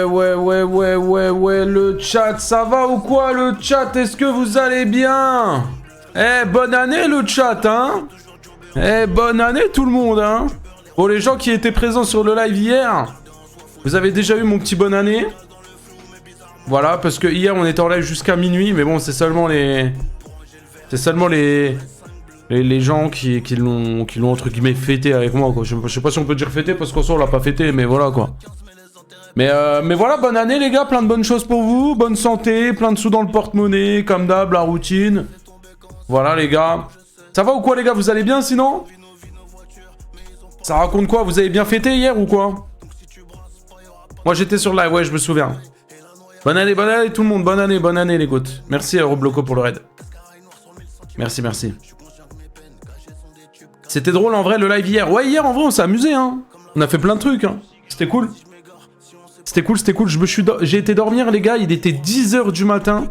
Ouais, le chat, ça va ou quoi le chat? Est-ce que vous allez bien? Eh, bonne année le chat, hein? Eh, bonne année tout le monde, hein? Pour les gens qui étaient présents sur le live hier, vous avez déjà eu mon petit bonne année. Voilà, parce que hier on était en live jusqu'à minuit, mais bon, c'est seulement les... C'est seulement les gens qui l'ont entre guillemets fêté avec moi, quoi. Je sais pas si on peut dire fêté, parce qu'en soi on l'a pas fêté, mais voilà, quoi. Mais voilà, bonne année les gars, plein de bonnes choses pour vous, bonne santé, plein de sous dans le porte-monnaie, comme d'hab, la routine. Voilà les gars. Ça va ou quoi les gars, vous allez bien sinon? Ça raconte quoi? Vous avez bien fêté hier ou quoi? Moi j'étais sur live, ouais je me souviens. Bonne année tout le monde, bonne année les gouttes. Merci Robloco pour le raid. Merci, merci. C'était drôle en vrai le live hier. Ouais hier en vrai on s'est amusé hein. On a fait plein de trucs hein. C'était cool. C'était cool. J'ai été dormir les gars, il était 10h du matin.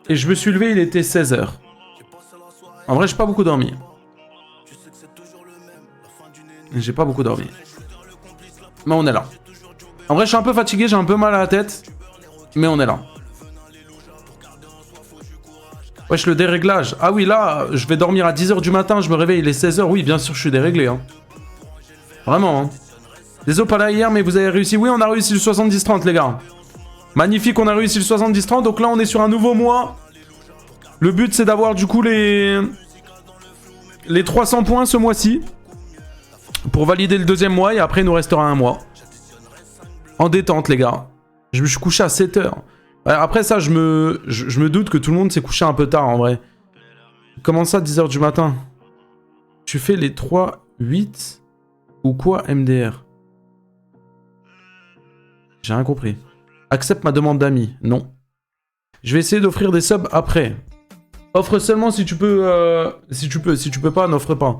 Et je me suis levé, il était 16h. En vrai j'ai pas beaucoup dormi. J'ai pas beaucoup dormi. Mais on est là. En vrai je suis un peu fatigué, j'ai un peu mal à la tête. Mais on est là. Wesh le déréglage. Ah oui là, je vais dormir à 10h du matin, je me réveille, il est 16h. Oui bien sûr je suis déréglé hein. Vraiment hein. Désolé pas là hier mais vous avez réussi. Oui on a réussi le 70-30 les gars. Magnifique, on a réussi le 70-30. Donc là on est sur un nouveau mois. Le but c'est d'avoir du coup les 300 points ce mois-ci. Pour valider le deuxième mois et après il nous restera un mois. En détente les gars. Je me suis couché à 7h. Après ça je me doute que tout le monde s'est couché un peu tard en vrai. Comment ça 10h du matin? Tu fais les 3-8 ou quoi MDR? J'ai rien compris. Accepte ma demande d'amis. Non. Je vais essayer d'offrir des subs après. Offre seulement si tu peux. Si tu peux pas, n'offre pas.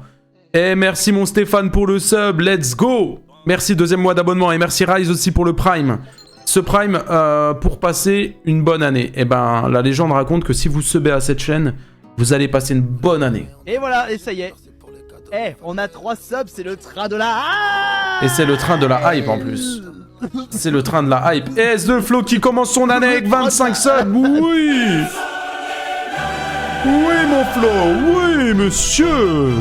Eh merci mon Stéphane pour le sub. Let's go. Merci deuxième mois d'abonnement. Et merci Rise aussi pour le Prime. Ce Prime pour passer une bonne année. Eh ben la légende raconte que si vous subez à cette chaîne, vous allez passer une bonne année. Et voilà, et ça y est. Eh, on a 3 subs, c'est le train de la hype. Et c'est le train de la hype en plus. C'est le train de la hype. Et The Flow qui commence son année avec 25 subs. Oui. Oui mon Flo. Oui monsieur.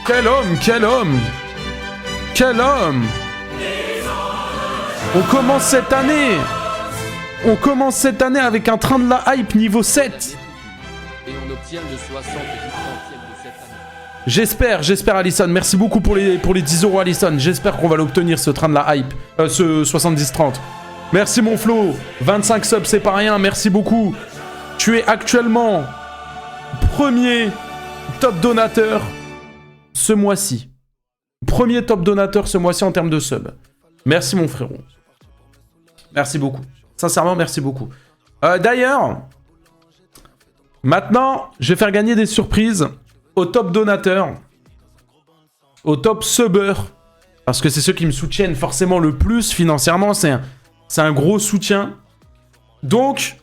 Quel homme, quel homme. Quel homme. On commence cette année. On commence cette année avec un train de la hype niveau 7. Et on obtient le 60 et 30e de cette année. J'espère Alison. Merci beaucoup pour les 10 € Alison. J'espère qu'on va l'obtenir ce train de la hype. Ce 70-30. Merci mon Flo. 25 subs c'est pas rien. Merci beaucoup. Tu es actuellement premier top donateur ce mois-ci. Premier top donateur ce mois-ci en termes de subs. Merci mon frérot. Merci beaucoup. Sincèrement, merci beaucoup. D'ailleurs, maintenant, je vais faire gagner des surprises aux top donateurs, aux top subbers, parce que c'est ceux qui me soutiennent forcément le plus financièrement. C'est un gros soutien. Donc,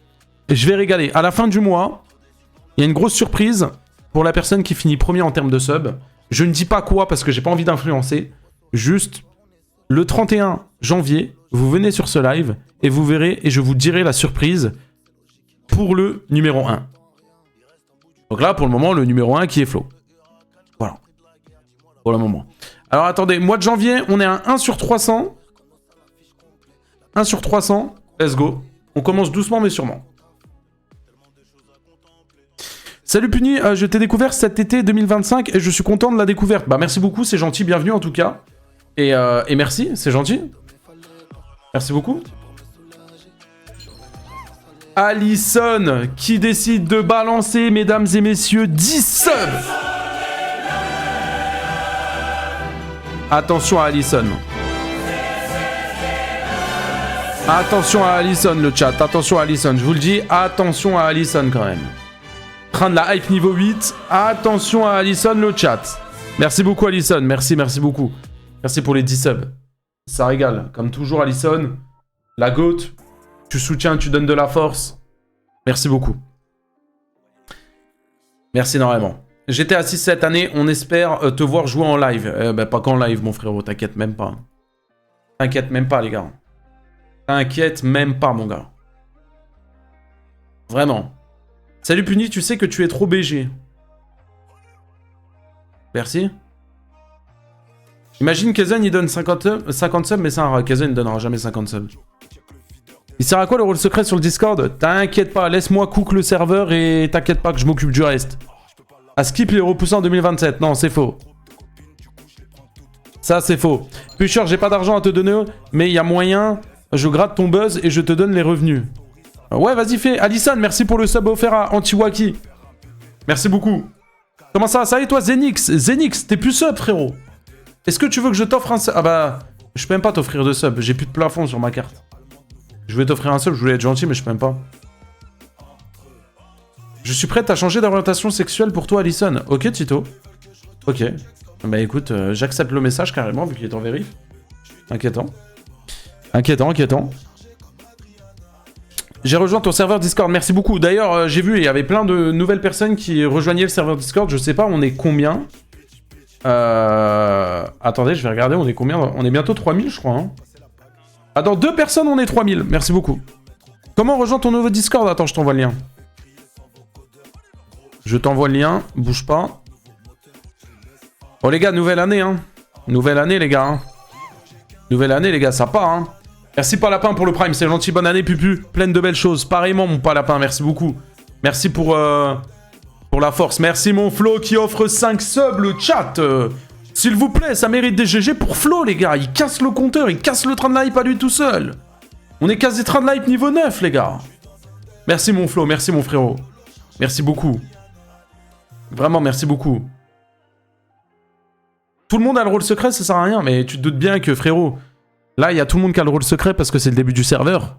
je vais régaler. À la fin du mois, il y a une grosse surprise pour la personne qui finit premier en termes de subs. Je ne dis pas quoi parce que j'ai pas envie d'influencer. Juste, le 31 janvier, vous venez sur ce live et vous verrez et je vous dirai la surprise pour le numéro 1. Donc là, pour le moment, le numéro 1 qui est Flo. Voilà. Pour le moment. Alors attendez, mois de janvier, on est à 1 sur 300. 1 sur 300. Let's go. On commence doucement mais sûrement. Salut Puni, je t'ai découvert cet été 2025 et je suis content de la découverte. Bah merci beaucoup, c'est gentil, bienvenue en tout cas. Et merci, c'est gentil. Merci beaucoup. Alison qui décide de balancer, mesdames et messieurs, 10 subs. Attention à Alison. Attention à Alison le chat, attention à Alison, je vous le dis, attention à Alison quand même. Train de la hype niveau 8, attention à Alison le chat. Merci beaucoup Alison, merci beaucoup. Merci pour les 10 subs. Ça régale, comme toujours Alison. La GOAT, tu soutiens, tu donnes de la force. Merci beaucoup. Merci énormément. GTA 6 cette année, on espère te voir jouer en live. Bah, pas qu'en live, mon frérot, t'inquiète même pas. T'inquiète même pas, les gars. T'inquiète même pas, mon gars. Vraiment. Salut Puni, tu sais que tu es trop BG. Merci. Imagine Kezen, il donne 50 subs, mais ça, Kezen ne donnera jamais 50 subs. Il sert à quoi le rôle secret sur le Discord? T'inquiète pas, laisse-moi cook le serveur et t'inquiète pas que je m'occupe du reste. À skip les repoussants en 2027. Non, c'est faux. Ça, c'est faux. Pusher, j'ai pas d'argent à te donner, mais il y a moyen, je gratte ton buzz et je te donne les revenus. Ouais, vas-y, fais. Alison, merci pour le sub offert à Antiwaki. Merci beaucoup. Comment ça? Ça y est, toi, Zenix? Zenix, t'es plus sub, frérot. Est-ce que tu veux que je t'offre un sub? Ah bah, je peux même pas t'offrir de sub. J'ai plus de plafond sur ma carte. Je voulais t'offrir un sub, je voulais être gentil, mais je peux même pas. Je suis prête à changer d'orientation sexuelle pour toi, Alison. Ok, Tito. Ok. Bah écoute, j'accepte le message carrément, vu qu'il est en vérif. Inquiétant. Inquiétant, inquiétant. J'ai rejoint ton serveur Discord, merci beaucoup. D'ailleurs, j'ai vu, il y avait plein de nouvelles personnes qui rejoignaient le serveur Discord. Je sais pas, on est combien? Attendez, je vais regarder, on est combien? On est bientôt 3000, je crois. Hein. Ah, dans 2 personnes, on est 3000. Merci beaucoup. Comment rejoindre ton nouveau Discord? Attends, je t'envoie le lien. Je t'envoie le lien, bouge pas. Oh les gars, nouvelle année, hein. Nouvelle année, les gars. Hein. Nouvelle année, les gars, ça part, hein. Merci Palapin pour le Prime, c'est gentil, bonne année Pupu, pleine de belles choses. Pareillement mon Palapin, merci beaucoup. Merci pour la force. Merci mon Flo qui offre 5 subs le chat. S'il vous plaît, ça mérite des GG pour Flo les gars. Il casse le compteur, il casse le train de hype à lui tout seul. On est quasi train de hype niveau 9 les gars. Merci mon Flo, merci mon frérot. Merci beaucoup. Vraiment merci beaucoup. Tout le monde a le rôle secret, ça sert à rien. Mais tu te doutes bien que frérot... Là, il y a tout le monde qui a le rôle secret parce que c'est le début du serveur.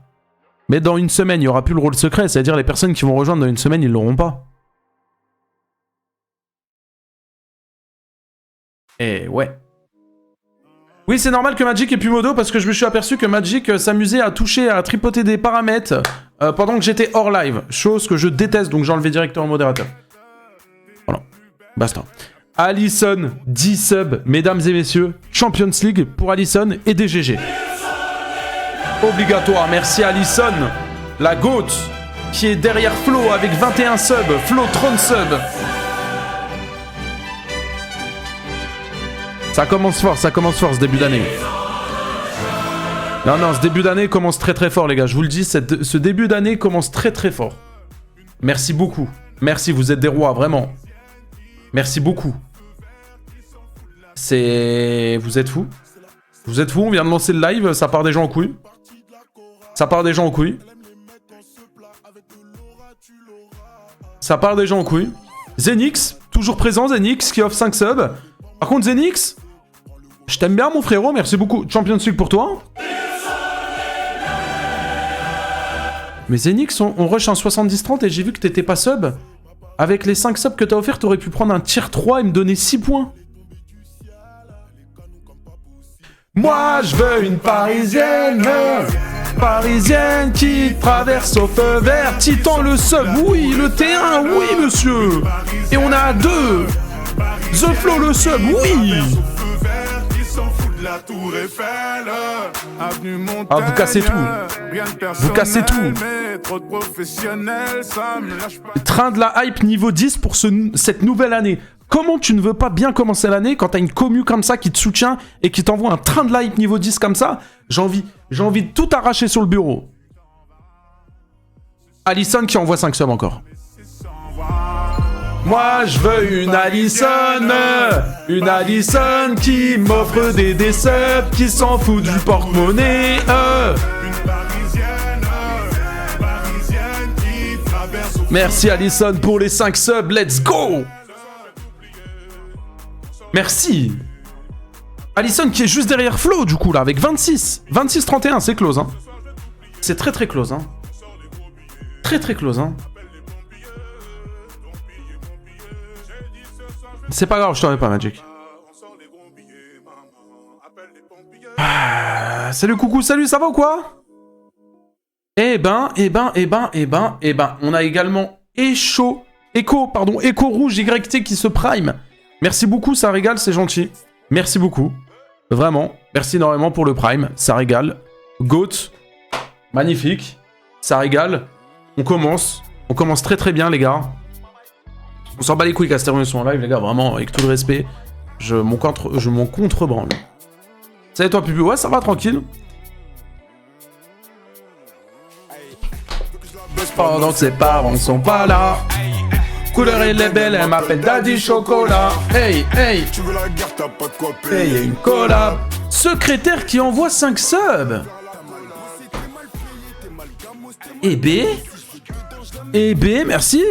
Mais dans une semaine, il n'y aura plus le rôle secret. C'est-à-dire les personnes qui vont rejoindre dans une semaine, ils l'auront pas. Et ouais. Oui, c'est normal que Magic ait plus modo parce que je me suis aperçu que Magic s'amusait à toucher, à tripoter des paramètres pendant que j'étais hors live. Chose que je déteste, donc j'ai enlevé directement le modérateur. Voilà. Basta. Alison, 10 subs, mesdames et messieurs, Champions League pour Alison et des GG. Obligatoire, merci Alison, la GOAT, qui est derrière Flo avec 21 subs, Flo 30 subs. Ça commence fort ce début d'année. Non, ce début d'année commence très très fort les gars, je vous le dis, ce début d'année commence très très fort. Merci beaucoup, merci, vous êtes des rois, vraiment. Merci beaucoup. Vous êtes fous. Vous êtes fous, on vient de lancer le live, ça part des gens en couille. Ça part des gens en couille. Ça part des gens en couille. Zenix, toujours présent, Zenix qui offre 5 subs. Par contre, Zenix, je t'aime bien mon frérot, merci beaucoup. Champions League pour toi. Mais Zenix, on rush un 70-30 et j'ai vu que t'étais pas sub. Avec les 5 subs que t'as offert, t'aurais pu prendre un tier 3 et me donner 6 points. Moi, je veux une parisienne. Parisienne qui traverse au feu vert. Titan le sub, oui. Le T1, oui, monsieur. Et on a 2. The Flow le sub, oui. Ah, vous cassez tout. Vous cassez tout. Train de la hype niveau 10 pour cette nouvelle année. Comment tu ne veux pas bien commencer l'année quand t'as une commu comme ça qui te soutient et qui t'envoie un train de la hype niveau 10 comme ça? J'ai envie de tout arracher sur le bureau. Alison qui envoie 5 subs encore. Moi je veux une Alison qui m'offre des subs, qui s'en fout du porte-monnaie. Merci Alison pour les 5 subs, let's go. Merci. Alison qui est juste derrière Flo du coup là, avec 26. 26-31, c'est close hein. C'est très très close hein. Très très close hein. C'est pas grave, je t'en ai pas, Magic. Salut, coucou, salut, ça va ou quoi? Eh ben, on a également Echo Echo, pardon, Echo Rouge YT qui se prime. Merci beaucoup, ça régale, c'est gentil. Merci beaucoup. Vraiment, merci énormément pour le prime, ça régale. Goat, magnifique, ça régale. On commence très très bien les gars. On s'en bat les couilles qu'à se terminer son live les gars, vraiment, avec tout le respect. Je m'en contrebranle. Salut toi Pupu, ouais ça va tranquille. Pendant que ses parents sont pas là. Couleur elle est belle, elle m'appelle Daddy Chocolat. Hey, hey. Tu veux la guerre, t'as pas de quoi Payer payer. une collab. Secrétaire qui envoie 5 subs. Et B, merci.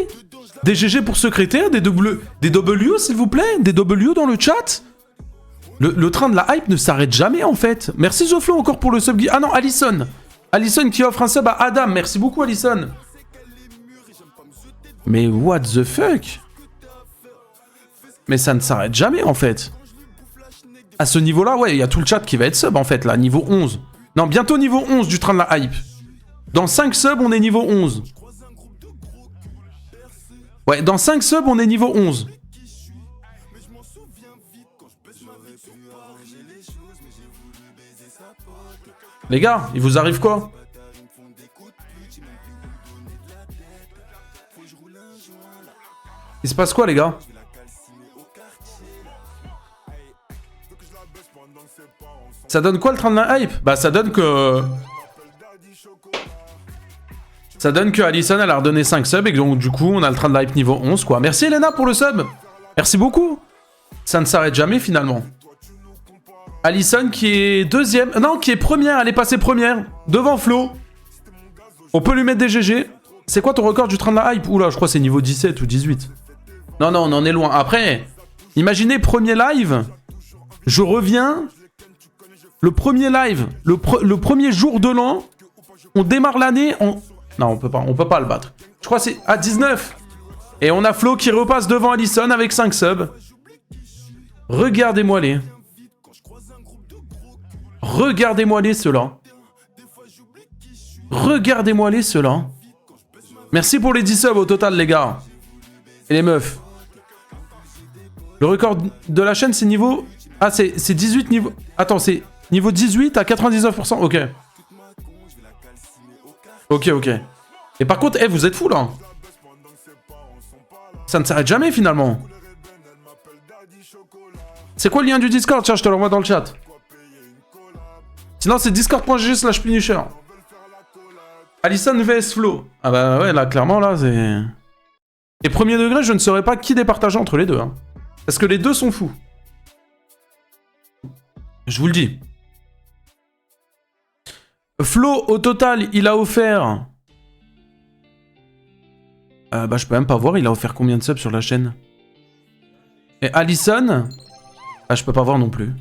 Des GG pour secrétaire, des W s'il vous plaît. Des W dans le chat. Le train de la hype ne s'arrête jamais en fait. Merci Zoflo encore pour le sub. Ah non, Allison. Allison qui offre un sub à Adam. Merci beaucoup Allison. Mais what the fuck? Mais ça ne s'arrête jamais en fait. À ce niveau-là, ouais, il y a tout le chat qui va être sub en fait là, niveau 11. Non, bientôt niveau 11 du train de la hype. Dans 5 subs, on est niveau 11. Ouais, dans 5 subs, on est niveau 11. Les gars, il vous arrive quoi? Il se passe quoi les gars? Ça donne quoi le train de la hype? Bah ça donne que... Ça donne que Allison elle a redonné 5 subs et donc du coup on a le train de la hype niveau 11 quoi. Merci Elena pour le sub. Merci beaucoup. Ça ne s'arrête jamais finalement. Allison qui est deuxième... Non, qui est première, elle est passée première. Devant Flo. On peut lui mettre des GG. C'est quoi ton record du train de la hype? Oula, je crois que c'est niveau 17 ou 18. Non, non, on en est loin. Après, imaginez premier live. Je reviens. Le premier live, le premier jour de l'an. On démarre l'année en... Non, on peut pas le battre. Je crois que c'est à 19. Et on a Flo qui repasse devant Allison avec 5 subs. Regardez-moi les. Regardez-moi les ceux-là. Regardez-moi les ceux-là. Merci pour les 10 subs au total les gars. Et les meufs. Le record de la chaîne c'est niveau... Ah c'est 18 niveau... Attends c'est niveau 18 à 99%. Ok. Ok, ok. Et par contre, vous êtes fous là. Ça ne s'arrête jamais finalement. C'est quoi le lien du Discord? Tiens, je te l'envoie dans le chat. Sinon, c'est discord.gg/punisher. Allison vs Flo. Ah bah ouais, là, clairement, là, c'est... Et premier degré, je ne saurais pas qui départager entre les deux. Hein. Parce que les deux sont fous. Je vous le dis. Flo, au total, il a offert... bah, je peux même pas voir, il a offert combien de subs sur la chaîne. Et Allison... Ah, je peux pas voir non plus.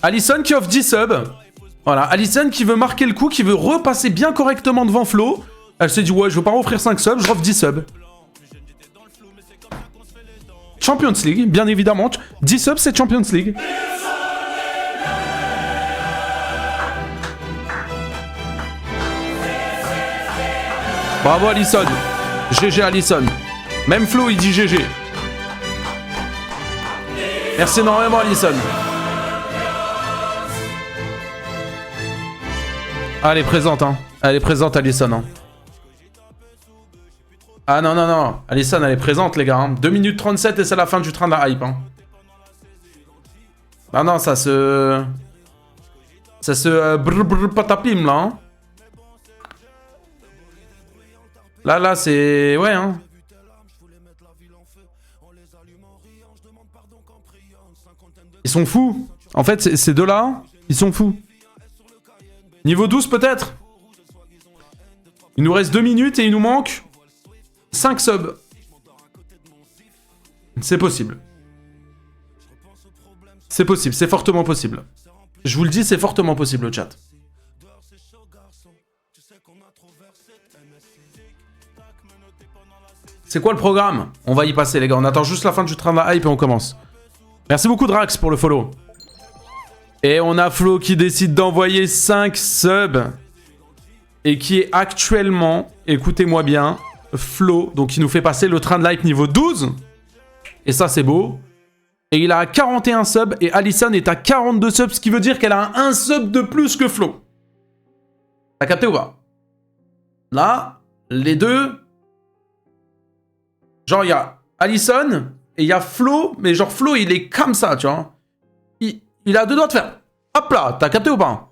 Allison qui offre 10 subs. Voilà, Allison qui veut marquer le coup, qui veut repasser bien correctement devant Flo. Elle s'est dit, ouais, je veux pas offrir 5 subs, je offre 10 subs. Champions League, bien évidemment. 10 subs, c'est Champions League. Bravo Allison. GG Allison. Même Flo, il dit GG. Merci énormément Allison. Ah, elle est présente, hein. Elle est présente, Allison. Hein. Ah non, non, non. Allison, elle est présente, les gars. Hein. 2 minutes 37 et c'est la fin du train de la hype. Hein. Ah non, ça se... Ça se... patapim, là. Hein. Là, c'est... Ouais, hein. Ils sont fous. En fait, ces deux-là, ils sont fous. Niveau 12 peut-être. Il nous reste 2 minutes et il nous manque 5 subs. C'est possible. C'est possible, c'est fortement possible. Je vous le dis, c'est fortement possible le chat. C'est quoi le programme? On va y passer les gars, on attend juste la fin du train de la hype et on commence. Merci beaucoup Drax pour le follow. Et on a Flo qui décide d'envoyer 5 subs. Et qui est actuellement, écoutez-moi bien, Flo. Donc il nous fait passer le train de l'hype niveau 12. Et ça c'est beau. Et il a 41 subs et Alison est à 42 subs, ce qui veut dire qu'elle a un sub de plus que Flo. T'as capté ou pas? Là, les deux... Genre il y a Alison et il y a Flo, mais genre Flo il est comme ça, tu vois. Il a deux doigts de faire. Hop là, t'as capté ou pas?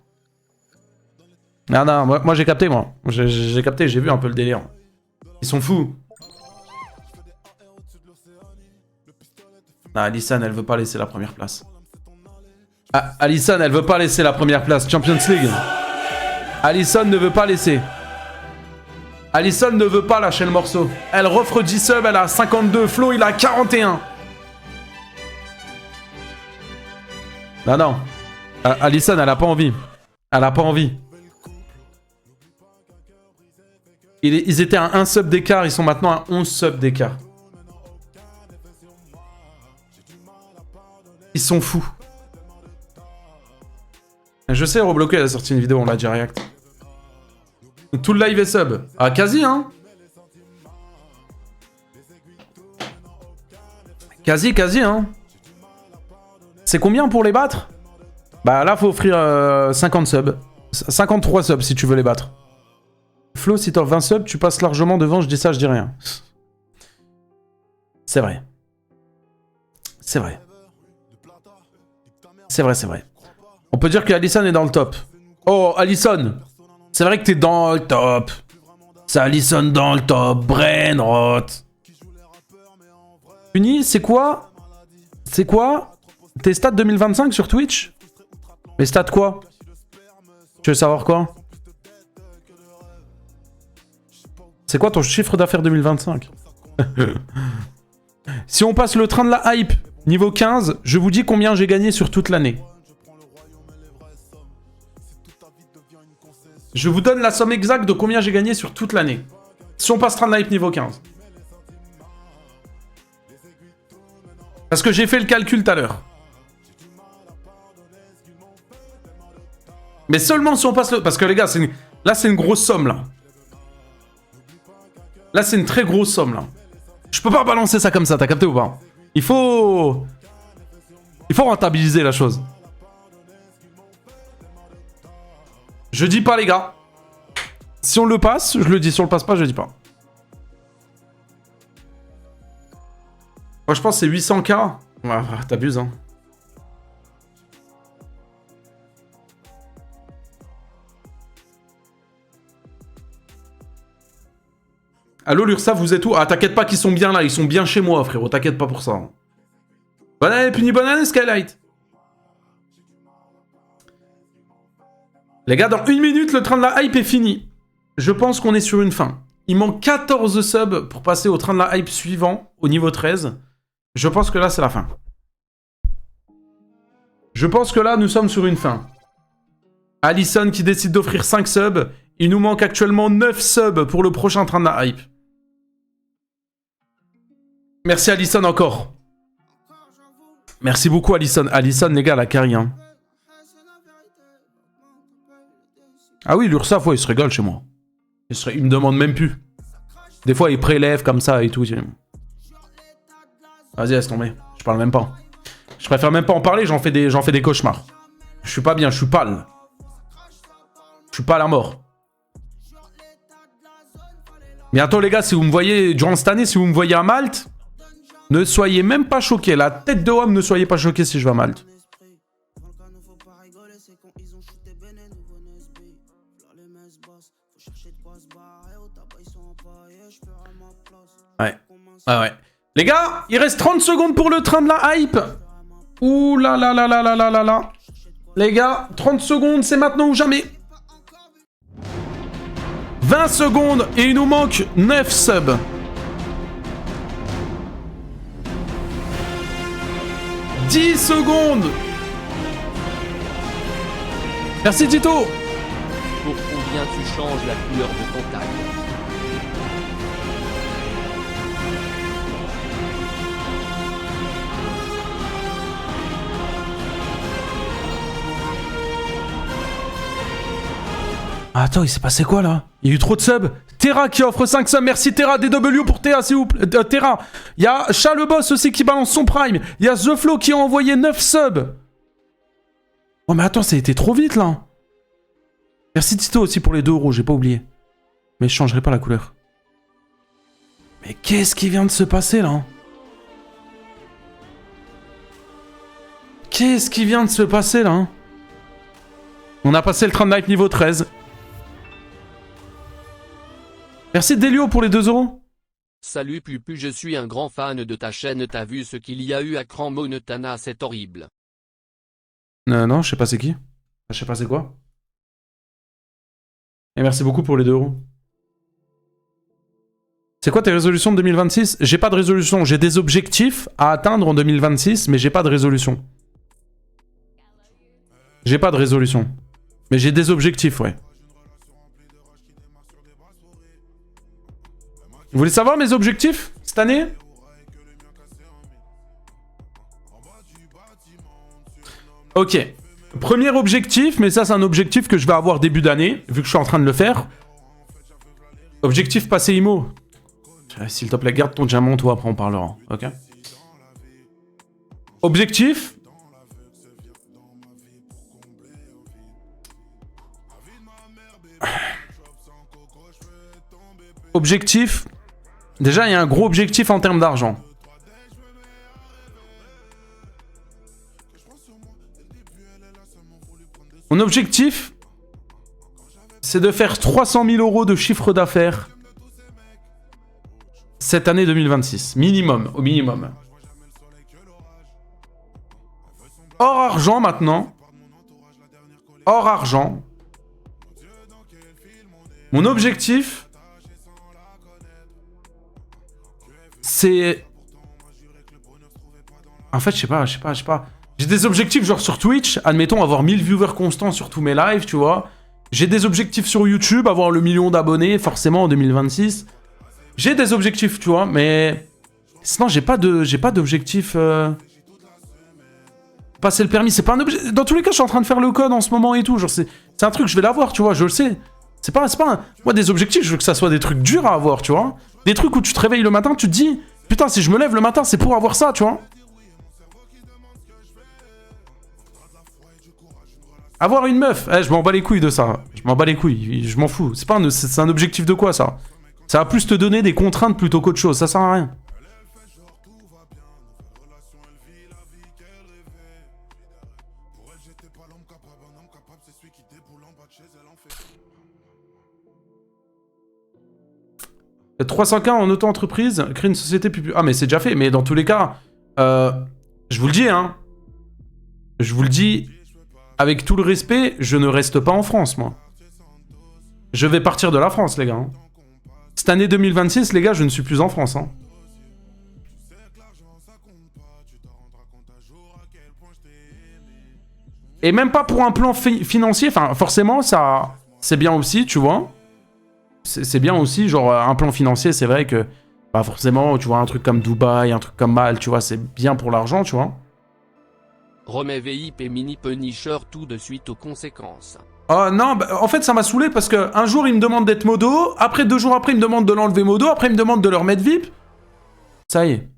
Ah non, moi j'ai capté, moi. J'ai capté, j'ai vu un peu le délire. Ils sont fous. Ah, Alison, elle veut pas laisser la première place. Ah, Alison, elle veut pas laisser la première place. Champions League. Alison ne veut pas laisser. Alison ne veut pas lâcher le morceau. Elle refre 10 subs, elle a 52. Flo, il a 41. Non, non. Alison, elle a pas envie. Elle a pas envie. Ils étaient à 1 sub d'écart, ils sont maintenant à 11 subs d'écart. Ils sont fous. Je sais, Robloqué a sorti une vidéo, on l'a dit react. Tout le live est sub. Ah, quasi, hein. Quasi, hein. C'est combien pour les battre? Bah là, faut offrir 50 subs. 53 subs si tu veux les battre. Flo, si t'as 20 subs, tu passes largement devant, je dis ça, je dis rien. C'est vrai. C'est vrai. C'est vrai, c'est vrai. On peut dire que Alison est dans le top. Oh, Alison. C'est vrai que t'es dans le top. C'est Alison dans le top. Brainrot. Uni, c'est quoi? C'est quoi? Tes stats 2025 sur Twitch? Les stats quoi? Tu veux savoir quoi? C'est quoi ton chiffre d'affaires 2025? Si on passe le train de la hype, niveau 15, je vous dis combien j'ai gagné sur toute l'année. Je vous donne la somme exacte de combien j'ai gagné sur toute l'année. Si on passe train de la hype niveau 15. Parce que j'ai fait le calcul tout à l'heure. Mais seulement si on passe le... Parce que les gars, là c'est une grosse somme là. Là c'est une très grosse somme là. Je peux pas balancer ça comme ça, t'as capté ou pas? Il faut rentabiliser la chose. Je dis pas les gars. Si on le passe, je le dis. Si on le passe pas, je dis pas. Moi je pense que c'est 800K. Ouais, t'abuses hein. Allo l'URSSAF, vous êtes où? Ah t'inquiète pas qu'ils sont bien là, ils sont bien chez moi frérot, t'inquiète pas pour ça. Bonne année Puni, bonne année Skylight. Les gars, dans 1 minute, le train de la hype est fini. Je pense qu'on est sur une fin. Il manque 14 subs pour passer au train de la hype suivant, au niveau 13. Je pense que là, c'est la fin. Je pense que là, nous sommes sur une fin. Alison qui décide d'offrir 5 subs. Il nous manque actuellement 9 subs pour le prochain train de la hype. Merci Alison encore. Merci beaucoup Alison. Alison, les gars, la carry, hein. Ah oui, l'URSSAF, ouais, il se régale chez moi. Il me demande même plus. Des fois, il prélève comme ça et tout. Vas-y, laisse tomber. Je parle même pas. Je préfère même pas en parler, j'en fais des cauchemars. Je suis pas bien, je suis pâle. Je suis pâle à mort. Bientôt, les gars, si vous me voyez, durant cette année, si vous me voyez à Malte, ne soyez même pas choqués. La tête de homme, ne soyez pas choqués si je vais à Malte. Ouais. Ah ouais. Les gars, il reste 30 secondes pour le train de la hype. Ouh là là là là là là là là. Les gars, 30 secondes, c'est maintenant ou jamais. 20 secondes et il nous manque 9 subs. 10 secondes. Merci Tito. Pour combien tu changes la couleur de ton tag? Attends, il s'est passé quoi là? Il y a eu trop de subs. Terra qui offre 5 subs. Merci Terra. DW pour Terra, s'il vous plaît. Terra. Il y a Chaleboss aussi qui balance son prime. Il y a The Flow qui a envoyé 9 subs. Oh, mais attends, ça a été trop vite, là. Merci Tito aussi pour les 2 euros, j'ai pas oublié. Mais je changerai pas la couleur. Mais qu'est-ce qui vient de se passer, là? Qu'est-ce qui vient de se passer, là? On a passé le train de night niveau 13. Merci Delio pour les 2 euros. Salut Pupu, je suis un grand fan de ta chaîne, t'as vu ce qu'il y a eu à Cran Monotana, c'est horrible. Non, je sais pas c'est qui. Je sais pas c'est quoi. Et merci beaucoup pour les 2 euros. C'est quoi tes résolutions de 2026? J'ai pas de résolution, j'ai des objectifs à atteindre en 2026, mais j'ai pas de résolution. J'ai pas de résolution. Mais j'ai des objectifs, ouais. Vous voulez savoir mes objectifs cette année? Ok. Premier objectif, mais ça c'est un objectif que je vais avoir début d'année, vu que je suis en train de le faire. Objectif passer IMO. S'il te plaît, garde ton diamant, toi, après on parlera. Ok. Objectif. Objectif. Déjà, il y a un gros objectif en termes d'argent. Mon objectif, c'est de faire 300 000 euros de chiffre d'affaires cette année 2026. Minimum, au minimum. Hors argent maintenant. Hors argent. Mon objectif, c'est... En fait, je sais pas. J'ai des objectifs genre sur Twitch, admettons avoir 1000 viewers constants sur tous mes lives, tu vois. J'ai des objectifs sur YouTube, avoir le 1 million d'abonnés, forcément en 2026. J'ai des objectifs, tu vois, mais... Sinon, j'ai pas d'objectif... Passer le permis, c'est pas un objectif... Dans tous les cas, je suis en train de faire le code en ce moment et tout, genre c'est un truc, je vais l'avoir, tu vois, je le sais. C'est pas un... Moi, des objectifs, je veux que ça soit des trucs durs à avoir, tu vois. Des trucs où tu te réveilles le matin, tu te dis... Putain, si je me lève le matin, c'est pour avoir ça, tu vois. Avoir une meuf, je m'en bats les couilles de ça. Je m'en bats les couilles, je m'en fous. C'est un objectif de quoi, ça? Ça va plus te donner des contraintes plutôt qu'autre chose, ça sert à rien. « 300K en auto-entreprise, créer une société publique. » Ah, mais c'est déjà fait. Mais dans tous les cas, je vous le dis, hein. Je vous le dis, avec tout le respect, je ne reste pas en France, moi. Je vais partir de la France, les gars. Hein. Cette année 2026, les gars, je ne suis plus en France. Hein. Et même pas pour un plan financier. Enfin, forcément, ça, c'est bien aussi, tu vois. C'est bien aussi, genre, un plan financier, c'est vrai que... Bah, forcément, tu vois, un truc comme Dubaï, un truc comme Malte, tu vois, c'est bien pour l'argent, tu vois. Remets VIP et mini Punisher tout de suite aux conséquences. Oh non, bah, en fait ça m'a saoulé parce que un jour il me demande d'être modo, après 2 jours après il me demande de l'enlever modo, après il me demande de le remettre VIP. Ça y est.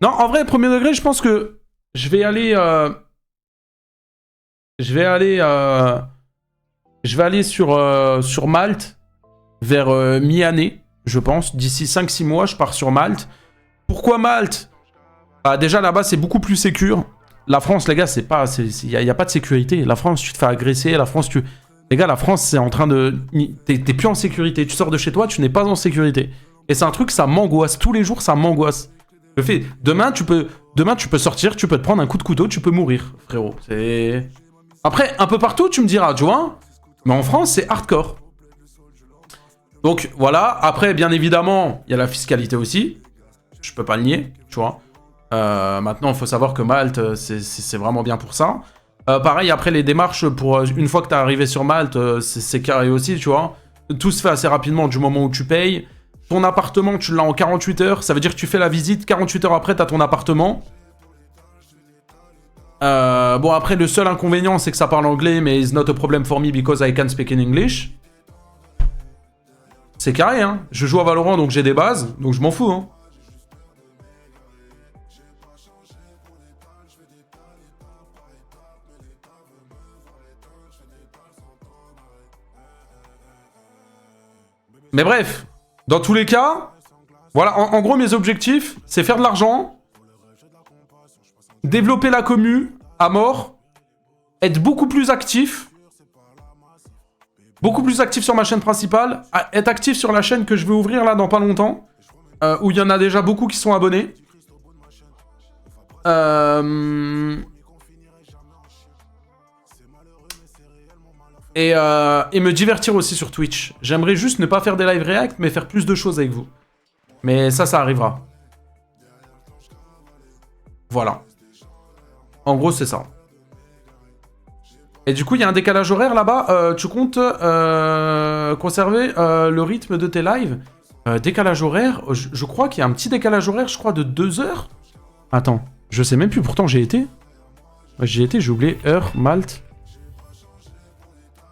Non, en vrai, premier degré, je pense que je vais aller... Je vais aller sur Malte vers mi-année, je pense. D'ici 5-6 mois, je pars sur Malte. Pourquoi Malte? Bah, déjà là-bas c'est beaucoup plus sécure. La France, les gars, c'est pas... Il n'y a pas de sécurité. La France, tu te fais agresser. La France, tu... Les gars, la France, c'est en train de... T'es plus en sécurité. Tu sors de chez toi, tu n'es pas en sécurité. Et c'est un truc, ça m'angoisse. Tous les jours, ça m'angoisse. Le fait... Demain, tu peux sortir, tu peux te prendre un coup de couteau, tu peux mourir, frérot. C'est... Après, un peu partout, tu me diras, tu vois. Mais en France, c'est hardcore. Donc, voilà. Après, bien évidemment, il y a la fiscalité aussi. Je peux pas le nier, tu vois. Maintenant, il faut savoir que Malte, c'est vraiment bien pour ça. Pareil, après, les démarches, pour une fois que tu es arrivé sur Malte, c'est carré aussi, tu vois. Tout se fait assez rapidement du moment où tu payes. Ton appartement, tu l'as en 48 heures. Ça veut dire que tu fais la visite, 48 heures après, tu as ton appartement. Bon, après, le seul inconvénient, c'est que ça parle anglais, mais it's not a problem for me because I can speak in English. C'est carré, hein. Je joue à Valorant, donc j'ai des bases, donc je m'en fous, hein. Mais bref, dans tous les cas, voilà, en gros, mes objectifs, c'est faire de l'argent, développer la commu à mort, être beaucoup plus actif sur ma chaîne principale, être actif sur la chaîne que je vais ouvrir là dans pas longtemps, où il y en a déjà beaucoup qui sont abonnés. Et me divertir aussi sur Twitch. J'aimerais juste ne pas faire des live react, mais faire plus de choses avec vous. Mais ça arrivera. Voilà. En gros, c'est ça. Et du coup, il y a un décalage horaire là-bas. Tu comptes conserver le rythme de tes lives? Décalage horaire, je crois qu'il y a un petit décalage horaire, je crois, de 2 heures. Attends, je sais même plus, pourtant j'ai été. J'y étais, j'ai oublié heure, Malte.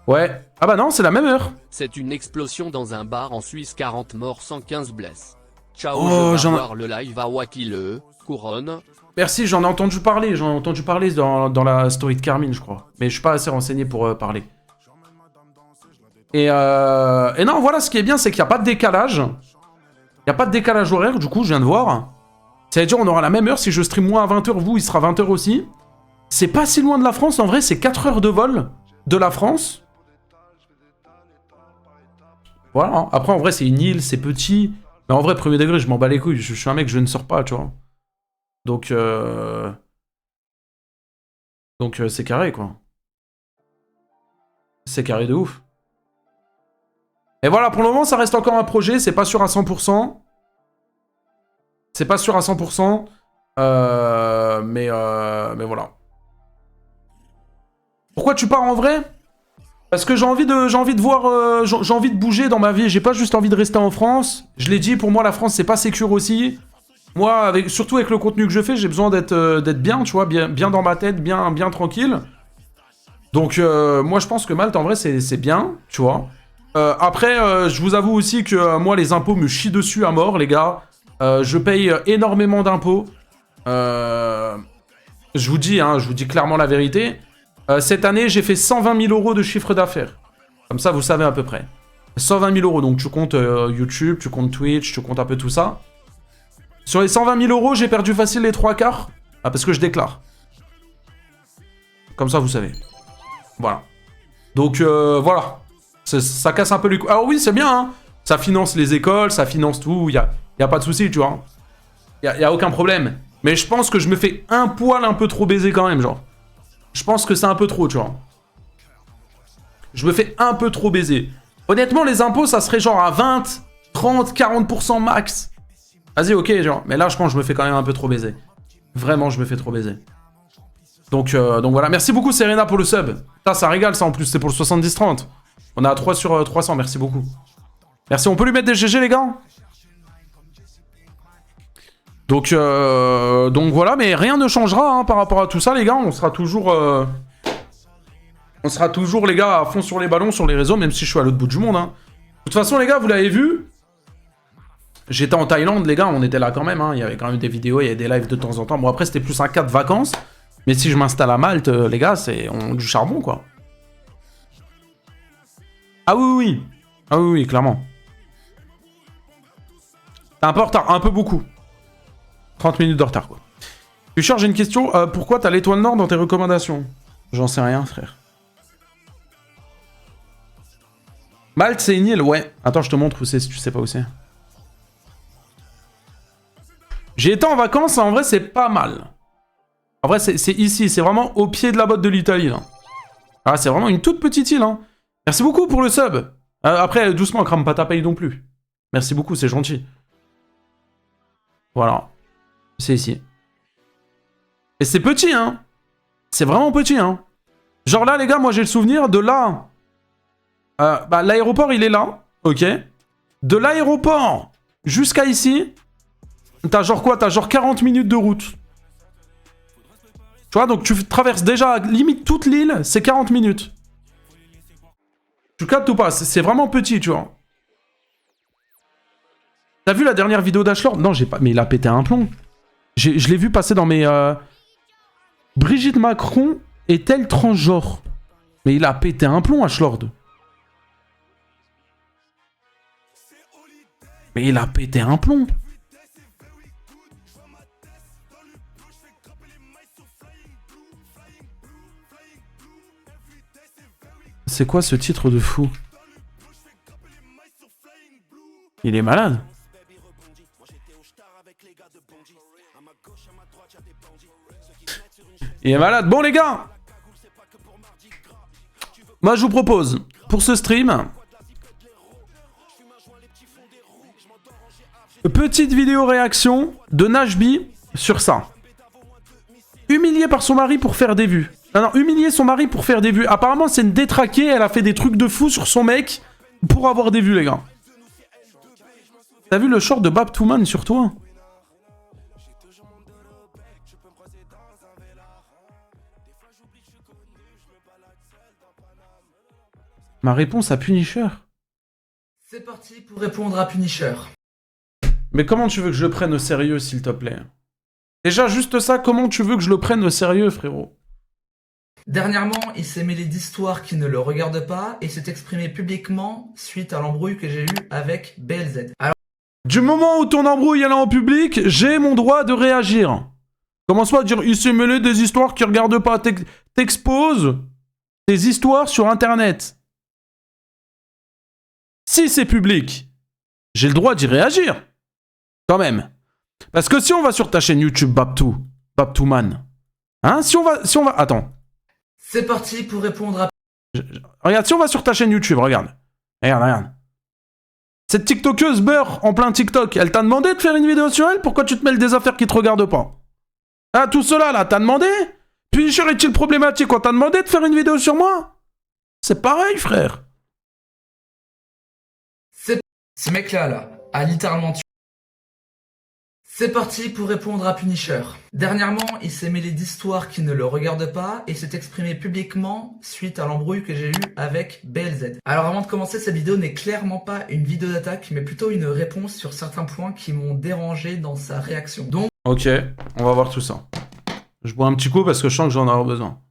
Ouais. Ah bah non, c'est la même heure. C'est une explosion dans un bar en Suisse, 40 morts, 115 blesses. Ciao, Oh, je vais voir le live à Wakile, Couronne. Merci, j'en ai entendu parler. J'en ai entendu parler dans la story de Carmine, je crois. Mais je suis pas assez renseigné pour parler. Et non, voilà, ce qui est bien, c'est qu'il n'y a pas de décalage. Il n'y a pas de décalage horaire, du coup, je viens de voir. C'est-à-dire, on aura la même heure. Si je stream moi à 20h, vous, il sera 20h aussi. C'est pas si loin de la France. En vrai, c'est 4 heures de vol de la France. Voilà. Après, en vrai, c'est une île, c'est petit. Mais en vrai, premier degré, je m'en bats les couilles. Je suis un mec, je ne sors pas, tu vois. Donc, c'est carré, quoi. C'est carré de ouf. Et voilà, pour le moment, ça reste encore un projet. C'est pas sûr à 100%. C'est pas sûr à 100%. Mais voilà. Pourquoi tu pars en vrai? Parce que j'ai envie de voir, j'ai envie de bouger dans ma vie. J'ai pas juste envie de rester en France. Je l'ai dit, pour moi, la France, c'est pas sécure aussi. Moi, surtout avec le contenu que je fais, j'ai besoin d'être bien, tu vois, bien dans ma tête, bien tranquille. Donc, moi, je pense que Malte, en vrai, c'est bien, tu vois. Après, je vous avoue aussi que moi, les impôts me chient dessus à mort, les gars. Je paye énormément d'impôts. Je vous dis clairement la vérité. Cette année, j'ai fait 120 000 € de chiffre d'affaires. Comme ça, vous savez à peu près. 120 000 €, donc tu comptes YouTube, tu comptes Twitch, tu comptes un peu tout ça. Sur les 120 000 €, j'ai perdu facile les 3/4. Parce que je déclare. Comme ça, vous savez. Voilà. Donc, voilà. Ça casse un peu les couilles. Alors oui, c'est bien, hein. Ça finance les écoles, ça finance tout. Y a pas de souci, tu vois. Y a aucun problème. Mais je pense que je me fais un poil un peu trop baiser quand même, genre. Je pense que c'est un peu trop, tu vois. Je me fais un peu trop baiser. Honnêtement, les impôts, ça serait genre à 20, 30, 40% max. Vas-y, ok, genre. Mais là, je pense que je me fais quand même un peu trop baiser. Vraiment, je me fais trop baiser. Donc voilà. Merci beaucoup, Serena, pour le sub. Ça régale, ça, en plus. C'est pour le 70-30. On est à 3 sur 300. Merci beaucoup. Merci. On peut lui mettre des GG, les gars? Donc voilà. Mais rien ne changera hein, par rapport à tout ça, les gars. On sera toujours... les gars, à fond sur les ballons, sur les réseaux, même si je suis à l'autre bout du monde. Hein. De toute façon, les gars, vous l'avez vu. J'étais en Thaïlande, les gars, on était là quand même. Hein. Il y avait quand même des vidéos, il y avait des lives de temps en temps. Bon, après, c'était plus un cas de vacances. Mais si je m'installe à Malte, les gars, c'est du charbon, quoi. Ah oui. Ah oui, clairement. T'es un peu en retard, un peu beaucoup. 30 minutes de retard, quoi. Pusher, j'ai une question. Pourquoi t'as l'étoile nord dans tes recommandations? J'en sais rien, frère. Malte, c'est une île, ouais. Attends, je te montre où c'est si tu sais pas où c'est. J'ai été en vacances, en vrai, c'est pas mal. En vrai, c'est ici, c'est vraiment au pied de la botte de l'Italie, là. Ah, c'est vraiment une toute petite île, hein. Merci beaucoup pour le sub. Après, doucement, crame pas ta paye non plus. Merci beaucoup, c'est gentil. Voilà. C'est ici. Et c'est petit, hein. C'est vraiment petit, hein. Genre là, les gars, moi, j'ai le souvenir de là... bah, l'aéroport, il est là. Ok. De l'aéroport jusqu'à ici... T'as genre quoi? T'as genre 40 minutes de route. Tu vois, donc tu traverses déjà limite toute l'île, c'est 40 minutes. Tu captes ou pas? C'est vraiment petit, tu vois. T'as vu la dernière vidéo d'Ashlord? Non, j'ai pas... Mais il a pété un plomb. Je l'ai vu passer dans mes... Brigitte Macron est-elle transgenre? Mais il a pété un plomb, Ashlord. Mais il a pété un plomb. C'est quoi ce titre de fou? Il est malade. Il est malade. Bon les gars, moi je vous propose, pour ce stream, petite vidéo réaction de Nashby sur ça. Humilié par son mari pour faire des vues. Non, humilier son mari pour faire des vues. Apparemment c'est une détraquée, elle a fait des trucs de fou sur son mec pour avoir des vues les gars. T'as vu le short de Baptouman sur toi? Ma réponse à Punisher. C'est parti pour répondre à Punisher. Mais comment tu veux que je le prenne au sérieux, s'il te plaît? Déjà, juste ça, comment tu veux que je le prenne au sérieux, frérot? Dernièrement, il s'est mêlé d'histoires qui ne le regardent pas et s'est exprimé publiquement suite à l'embrouille que j'ai eue avec BLZ. Alors, du moment où ton embrouille elle est en public, j'ai mon droit de réagir. Commence pas à dire, il s'est mêlé des histoires qui regardent pas. T'exposes tes histoires sur Internet. Si c'est public, j'ai le droit d'y réagir. Quand même. Parce que si on va sur ta chaîne YouTube Baptouman, hein, si on va... Attends. c'est parti pour répondre à... Regarde, si on va sur ta chaîne YouTube, regarde. Regarde. Cette TikTokeuse beurre en plein TikTok, elle t'a demandé de faire une vidéo sur elle? Pourquoi tu te mêles des affaires qui te regardent pas? Ah, tout cela là, t'as demandé? Punisher est-il problématique? On t'a demandé de faire une vidéo sur moi? C'est pareil, frère. Ce mec-là, a littéralement tué. C'est parti pour répondre à Punisher. Dernièrement, il s'est mêlé d'histoires qui ne le regardent pas et s'est exprimé publiquement suite à l'embrouille que j'ai eue avec BLZ. Alors avant de commencer, cette vidéo n'est clairement pas une vidéo d'attaque, mais plutôt une réponse sur certains points qui m'ont dérangé dans sa réaction. Donc, Ok, on va voir tout ça. Je bois un petit coup parce que je sens que j'en aurai besoin.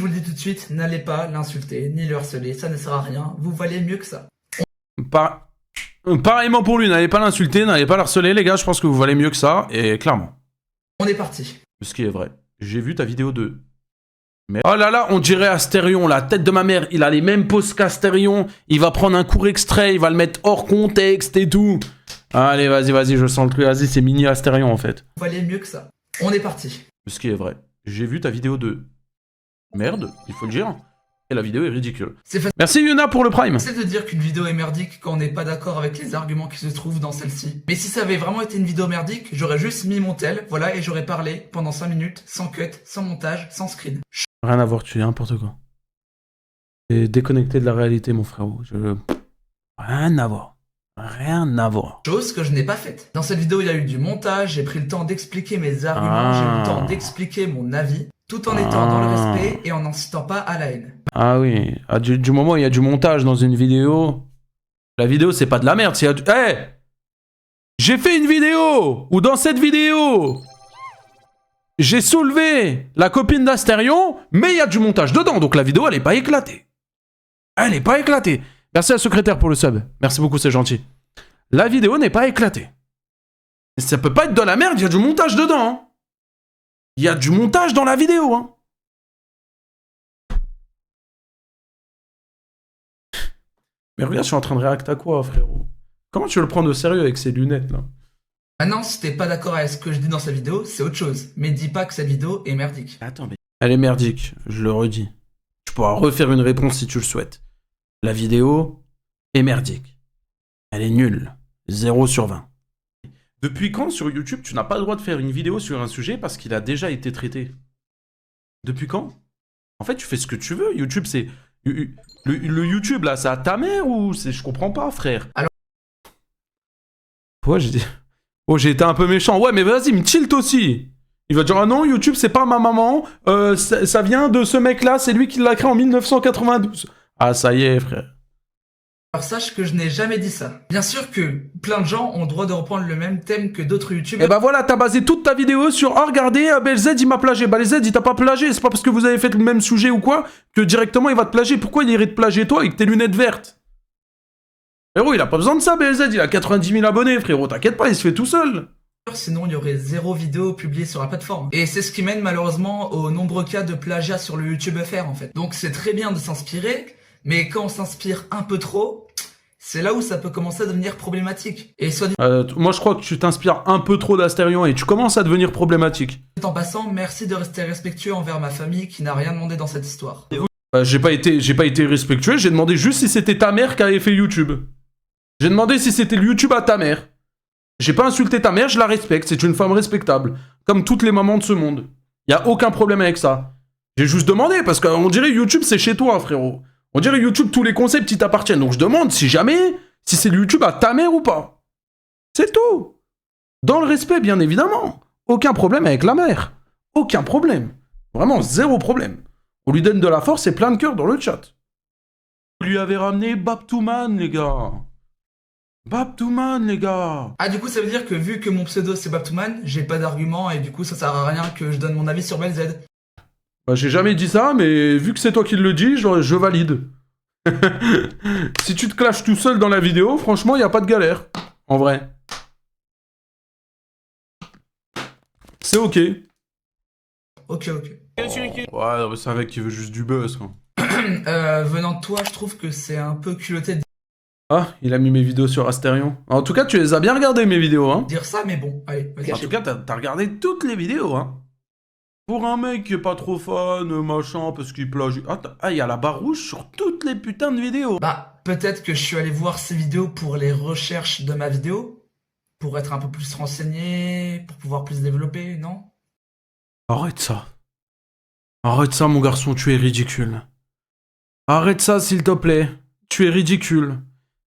je vous le dis tout de suite, n'allez pas l'insulter, ni le harceler, ça ne sert à rien, vous valez mieux que ça. Pareillement pour lui, n'allez pas l'insulter, n'allez pas l'harceler, les gars, je pense que vous valez mieux que ça, et clairement. On est parti. Ce qui est vrai. J'ai vu ta vidéo 2. Mais... Oh là là, on dirait Astérion, la tête de ma mère, il a les mêmes poses qu'Astérion, il va prendre un court extrait, il va le mettre hors contexte et tout. Allez, vas-y, je sens le truc, vas-y, c'est mini Astérion en fait. Vous valez mieux que ça. On est parti. Ce qui est vrai. J'ai vu ta vidéo 2. Merde, il faut le dire. Et la vidéo est ridicule. Merci Yuna pour le prime. C'est de dire qu'une vidéo est merdique quand on n'est pas d'accord avec les arguments qui se trouvent dans celle-ci. Mais si ça avait vraiment été une vidéo merdique, j'aurais juste mis mon tel, voilà, et j'aurais parlé pendant 5 minutes, sans cut, sans montage, sans screen. Rien à voir, tu dis n'importe quoi. T'es déconnecté de la réalité, mon frérot. Rien à voir. Rien à voir. Chose que je n'ai pas faite. Dans cette vidéo, il y a eu du montage, j'ai pris le temps d'expliquer mes arguments, j'ai eu le temps d'expliquer mon avis, tout en étant dans le respect et en n'incitant pas à la haine. Ah oui, du moment où il y a du montage dans une vidéo, la vidéo c'est pas de la merde, c'est... Hey, j'ai fait une vidéo où dans cette vidéo, j'ai soulevé la copine d'Astérion, mais il y a du montage dedans, donc la vidéo elle est pas éclatée. Elle est pas éclatée. Merci à la secrétaire pour le sub. Merci beaucoup, c'est gentil. La vidéo n'est pas éclatée. Ça peut pas être de la merde, il y a du montage dedans. Hein. Il y a du montage dans la vidéo. Hein. Mais regarde, je suis en train de réacter à quoi, frérot? Comment tu veux le prendre au sérieux avec ces lunettes, là? Maintenant, si t'es pas d'accord avec ce que je dis dans cette vidéo, c'est autre chose. Mais dis pas que cette vidéo est merdique. Attends, mais... Elle est merdique, je le redis. Tu pourras refaire une réponse si tu le souhaites. La vidéo est merdique. Elle est nulle. 0 sur 20. Depuis quand sur YouTube tu n'as pas le droit de faire une vidéo sur un sujet parce qu'il a déjà été traité? Depuis quand? En fait tu fais ce que tu veux. YouTube c'est... Le YouTube là, c'est à ta mère ou c'est... Je comprends pas frère. Alors... Ouais j'ai dit... Oh j'ai été un peu méchant. Ouais mais vas-y me tilt aussi. Il va dire ah non YouTube c'est pas ma maman. Ça vient de ce mec là, c'est lui qui l'a créé en 1992. Ah, ça y est, frère. Alors sache que je n'ai jamais dit ça. Bien sûr que plein de gens ont le droit de reprendre le même thème que d'autres Et youtubeurs. bah voilà, t'as basé toute ta vidéo sur « Oh, regardez, BLZ, il m'a plagié ». Bah, les Z, il t'a pas plagié. C'est pas parce que vous avez fait le même sujet ou quoi que directement, il va te plagier. Pourquoi il irait te plagier, toi, avec tes lunettes vertes? Frérot, il a pas besoin de ça, BLZ. Il a 90 000 abonnés, frérot. T'inquiète pas, il se fait tout seul. Sinon, il y aurait 0 vidéo publiée sur la plateforme. Et c'est ce qui mène malheureusement aux nombreux cas de plagiat sur le YouTube FR en fait. Donc c'est très bien de s'inspirer, mais quand on s'inspire un peu trop, c'est là où ça peut commencer à devenir problématique. Et soit dit Moi, je crois que tu t'inspires un peu trop d'Astérion et tu commences à devenir problématique. en passant, merci de rester respectueux envers ma famille qui n'a rien demandé dans cette histoire. J'ai pas été respectueux, j'ai demandé juste si c'était ta mère qui avait fait YouTube. J'ai demandé si c'était le YouTube à ta mère. J'ai pas insulté ta mère, je la respecte, c'est une femme respectable. Comme toutes les mamans de ce monde. Y a aucun problème avec ça. J'ai juste demandé, parce qu'on dirait YouTube c'est chez toi, frérot. On dirait YouTube, tous les concepts ils t'appartiennent. Donc je demande si jamais, si c'est le YouTube à ta mère ou pas. C'est tout. Dans le respect, bien évidemment. Aucun problème avec la mère. Aucun problème. Vraiment, zéro problème. On lui donne de la force et plein de cœur dans le chat. Vous lui avez ramené Baptouman, les gars. Baptouman, les gars. Ah du coup ça veut dire que vu que mon pseudo c'est Baptouman, j'ai pas d'argument et du coup ça sert à rien que je donne mon avis sur BLZ. Bah, j'ai jamais dit ça, mais vu que c'est toi qui le dis, je valide. Si tu te clashes tout seul dans la vidéo, franchement, y a pas de galère. En vrai. C'est ok. Ok. Ouais, non, mais c'est un mec qui veut juste du buzz, quoi. Venant de toi, je trouve que c'est un peu culotté de Ah, il a mis mes vidéos sur Astérion. En tout cas, tu les as bien regardées, mes vidéos, hein. dire ça, mais bon, allez, vas-y. En tout cas, t'as regardé toutes les vidéos, hein. Pour un mec qui est pas trop fan, machin, parce qu'il plagie... Ah, il y a la barre rouge sur toutes les putains de vidéos. Bah, peut-être que je suis allé voir ces vidéos pour les recherches de ma vidéo, pour être un peu plus renseigné, pour pouvoir plus développer, non? Arrête ça. Arrête ça, mon garçon, tu es ridicule. Arrête ça, s'il te plaît. Tu es ridicule.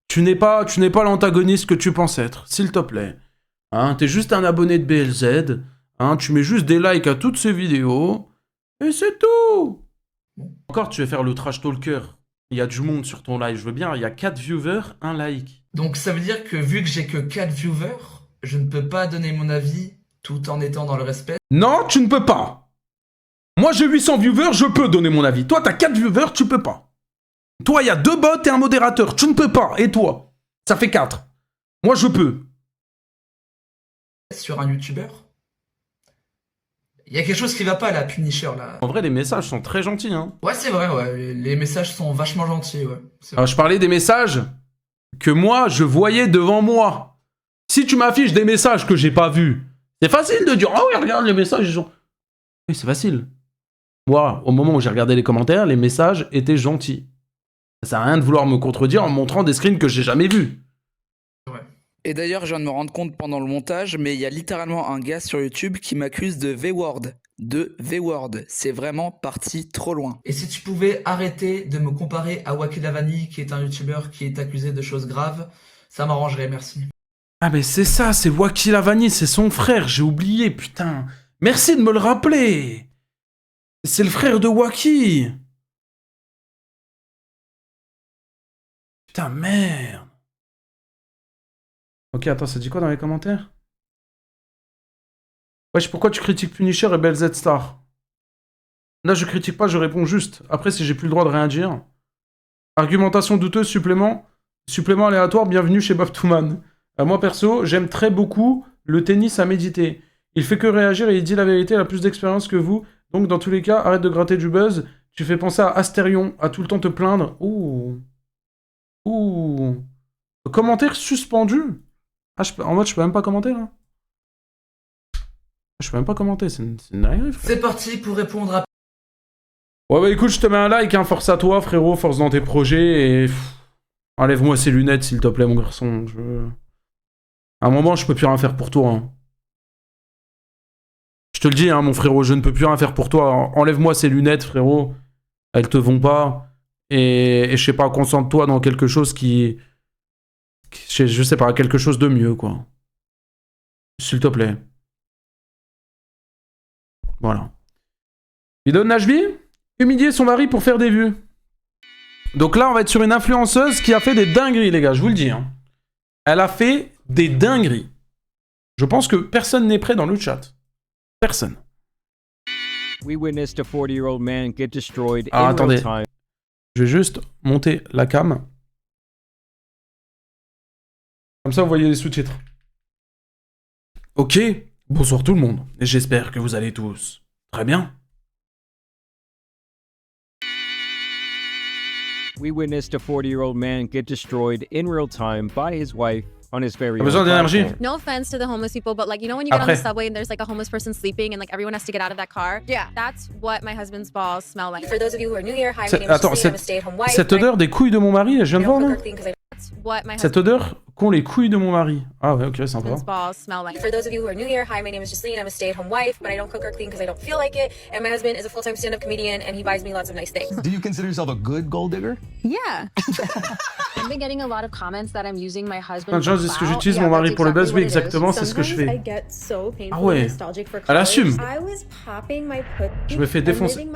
Tu n'es pas l'antagoniste que tu penses être, s'il te plaît. Hein, t'es juste un abonné de BLZ. Hein, tu mets juste des likes à toutes ces vidéos. Et c'est tout. Encore, tu veux faire le trash talker. Il y a du monde sur ton live, je veux bien. Il y a 4 viewers, 1 like. Donc ça veut dire que vu que j'ai que 4 viewers, je ne peux pas donner mon avis tout en étant dans le respect. Non, tu ne peux pas. Moi, j'ai 800 viewers, je peux donner mon avis. Toi, t'as 4 viewers, tu peux pas. Toi, il y a 2 bots et un modérateur. Tu ne peux pas. Et toi? Ça fait 4. Moi, je peux. Sur un youtubeur. Il y a quelque chose qui va pas là, Punisher là. En vrai, les messages sont très gentils, hein. Ouais, c'est vrai, ouais. Les messages sont vachement gentils, ouais. C'est vrai. Alors, je parlais des messages que moi, je voyais devant moi. Si tu m'affiches des messages que j'ai pas vus, c'est facile de dire « Oh oui, regarde les messages, ils sont... » Oui, c'est facile. Moi, au moment où j'ai regardé les commentaires, les messages étaient gentils. Ça sert à rien de vouloir me contredire en montrant des screens que j'ai jamais vus. Et d'ailleurs, je viens de me rendre compte pendant le montage, mais il y a littéralement un gars sur YouTube qui m'accuse de V-word. De V-word. C'est vraiment parti trop loin. Et si tu pouvais arrêter de me comparer à Wacky Lavani, qui est un youtubeur qui est accusé de choses graves, ça m'arrangerait, merci. Ah mais c'est ça, c'est Wacky Lavani, c'est son frère, j'ai oublié, putain. Merci de me le rappeler. C'est le frère de Wacky. Putain, merde. Ok, attends, ça dit quoi dans les commentaires? Wesh, pourquoi tu critiques Punisher et BLZ Star? Là, je critique pas, je réponds juste. Après, si j'ai plus le droit de rien dire. Argumentation douteuse, supplément aléatoire, bienvenue chez Baptouman. Moi, perso, j'aime très beaucoup le tennis à méditer. Il fait que réagir et il dit la vérité, il a plus d'expérience que vous. Donc, dans tous les cas, arrête de gratter du buzz. Tu fais penser à Astérion, à tout le temps te plaindre. Ouh. Ouh. Commentaire suspendu. Ah, en mode, je peux même pas commenter, là. Je peux même pas commenter, c'est une dinguerie, frère. C'est parti pour répondre à... Ouais, bah écoute, je te mets un like, hein, force à toi, frérot, force dans tes projets, et... Enlève-moi ces lunettes, s'il te plaît, mon garçon. À un moment, je peux plus rien faire pour toi, hein. Je te le dis, hein, mon frérot, je ne peux plus rien faire pour toi. Enlève-moi ces lunettes, frérot. Elles te vont pas. Et je sais pas, concentre-toi dans quelque chose qui... Je sais pas, quelque chose de mieux, quoi. S'il te plaît. Voilà. Vidéo de Nashvi, humilier son mari pour faire des vues. Donc là, on va être sur une influenceuse qui a fait des dingueries, les gars, je vous le dis. Hein. Elle a fait des dingueries. Je pense que personne n'est prêt dans le chat. Personne. We witnessed a 40-year-old man get destroyed Ah, in attendez. real time. Je vais juste monter la cam. Comme ça, vous voyez les sous-titres. Ok, bonsoir tout le monde. Et j'espère que vous allez tous très bien. We witnessed a 40-year-old man get destroyed in real time by his wife on his very T'as besoin own d'énergie? platform. No offense to the homeless people, but like, you know when you get on the Après. subway and there's like a homeless person sleeping and like everyone has to get out of that car? Yeah. That's what my husband's balls smell like. For those of you who are new here, hi, my C'est- name is Attends, Justine, I'm a stay-at-home wife. cette odeur des couilles de mon mari, je viens I de don't voir, cook non? or clean 'cause I That's what my Cette odeur qu'ont les couilles de mon mari. Ah ouais, ok, sympa. husband's balls smell like. For those of you who are new here, hi, my name is Justine, I'm a stay-at-home wife, but I don't cook or clean because I don't feel like it. And my husband is a full-time stand-up comedian and he buys me lots of nice things. Do you consider yourself a good gold digger? Yeah. I've been getting a lot of comments that I'm using my husband. Plein de gens disent que j'utilise mon mari pour le buzz. Oui, exactement, c'est ce que je fais. Ah ouais. Elle assume. Je me fais défoncer.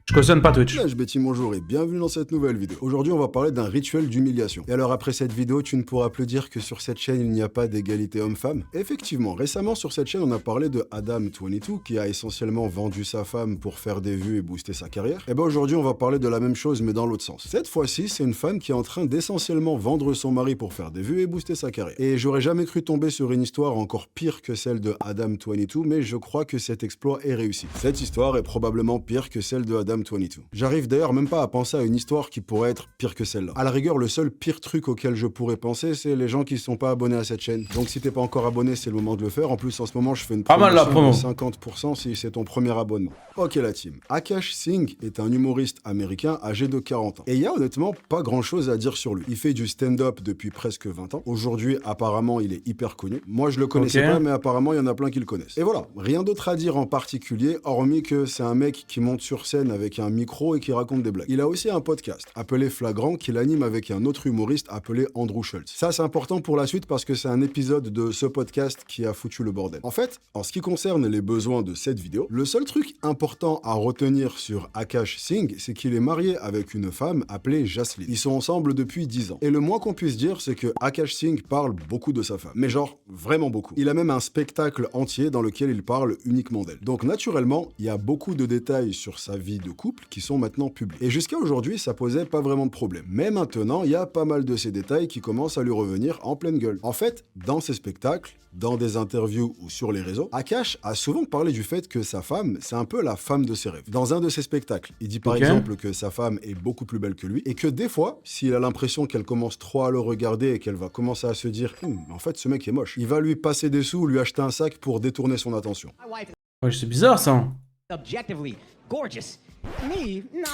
Je cautionne pas Twitch. Là, Betty, bonjour et bienvenue dans cette nouvelle vidéo. Aujourd'hui, on va parler d'un rituel d'humiliation. Et alors, après cette vidéo, tu ne pourras plus dire que sur cette chaîne, il n'y a pas d'égalité homme-femme. Effectivement, récemment sur cette chaîne, on a parlé de Adam22 qui a essentiellement vendu sa femme pour faire des vues et booster sa carrière. Et ben aujourd'hui, on va parler de la même chose mais dans l'autre sens. Cette fois-ci, c'est une femme qui est en train d'essentiellement vendre son mari pour faire des vues et booster sa carrière. Et j'aurais jamais cru tomber sur une histoire encore pire que celle de Adam22, mais je crois que cet exploit est réussi. Cette histoire est probablement pire que celle de Adam22. J'arrive d'ailleurs même pas à penser à une histoire qui pourrait être pire que celle-là. À la rigueur, le seul pire truc auquel je pourrais penser, c'est les gens qui sont pas abonnés à cette chaîne. Donc si t'es pas encore abonné, c'est le moment de le faire. En plus, en ce moment, je fais une Pas mal, la promotion de 50% si c'est ton premier abonnement. Ok la team. Akash Singh est un humoriste américain âgé de 40 ans. Et il y a honnêtement pas grand-chose à dire sur lui. Il fait du stand-up depuis presque 20 ans. Aujourd'hui, apparemment, il est hyper connu. Moi, je le connaissais pas, mais apparemment, il y en a plein qui le connaissent. Et voilà, rien d'autre à dire en particulier, hormis que c'est un mec qui monte sur scène avec un micro et qui raconte des blagues. Il a aussi un podcast appelé Flagrant qu'il anime avec un autre humoriste appelé Andrew Schultz. Ça, c'est important pour la suite parce que c'est un épisode de ce podcast qui a foutu le bordel. En fait, en ce qui concerne les besoins de cette vidéo, le seul truc important à retenir sur Akash Singh, c'est qu'il est marié avec une femme appelée Jasleen. Ils sont ensemble depuis 10 ans. Et le moins qu'on puisse dire, c'est que Akash Singh parle beaucoup de sa femme. Mais genre, vraiment beaucoup. Il a même un spectacle entier dans lequel il parle uniquement d'elle. Donc naturellement, il y a beaucoup de détails sur sa vie de couple qui sont maintenant publics. Et jusqu'à aujourd'hui, ça posait pas vraiment de problème. Mais maintenant, il y a pas mal de ces détails qui commencent à lui revenir en pleine gueule. En fait, dans ses spectacles, dans des interviews ou sur les réseaux, Akash a souvent parlé du fait que sa femme, c'est un peu la femme de ses rêves. Dans un de ses spectacles, il dit par exemple que sa femme est beaucoup plus belle que lui et que des fois, s'il a l'impression qu'elle commence trop à le regarder et qu'elle va commencer à se dire en fait, ce mec est moche, il va lui passer des sous ou lui acheter un sac pour détourner son attention. Ouais, c'est bizarre ça. Objectively gorgeous. Me? No.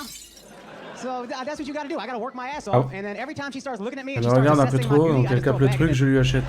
So that's what you gotta do. I gotta work my ass Ah. off, and then every time she starts looking at me, and Elle she starts regarde un peu assessing my trop, beauty, donc I elle just go capte le back truc, and- je lui achète.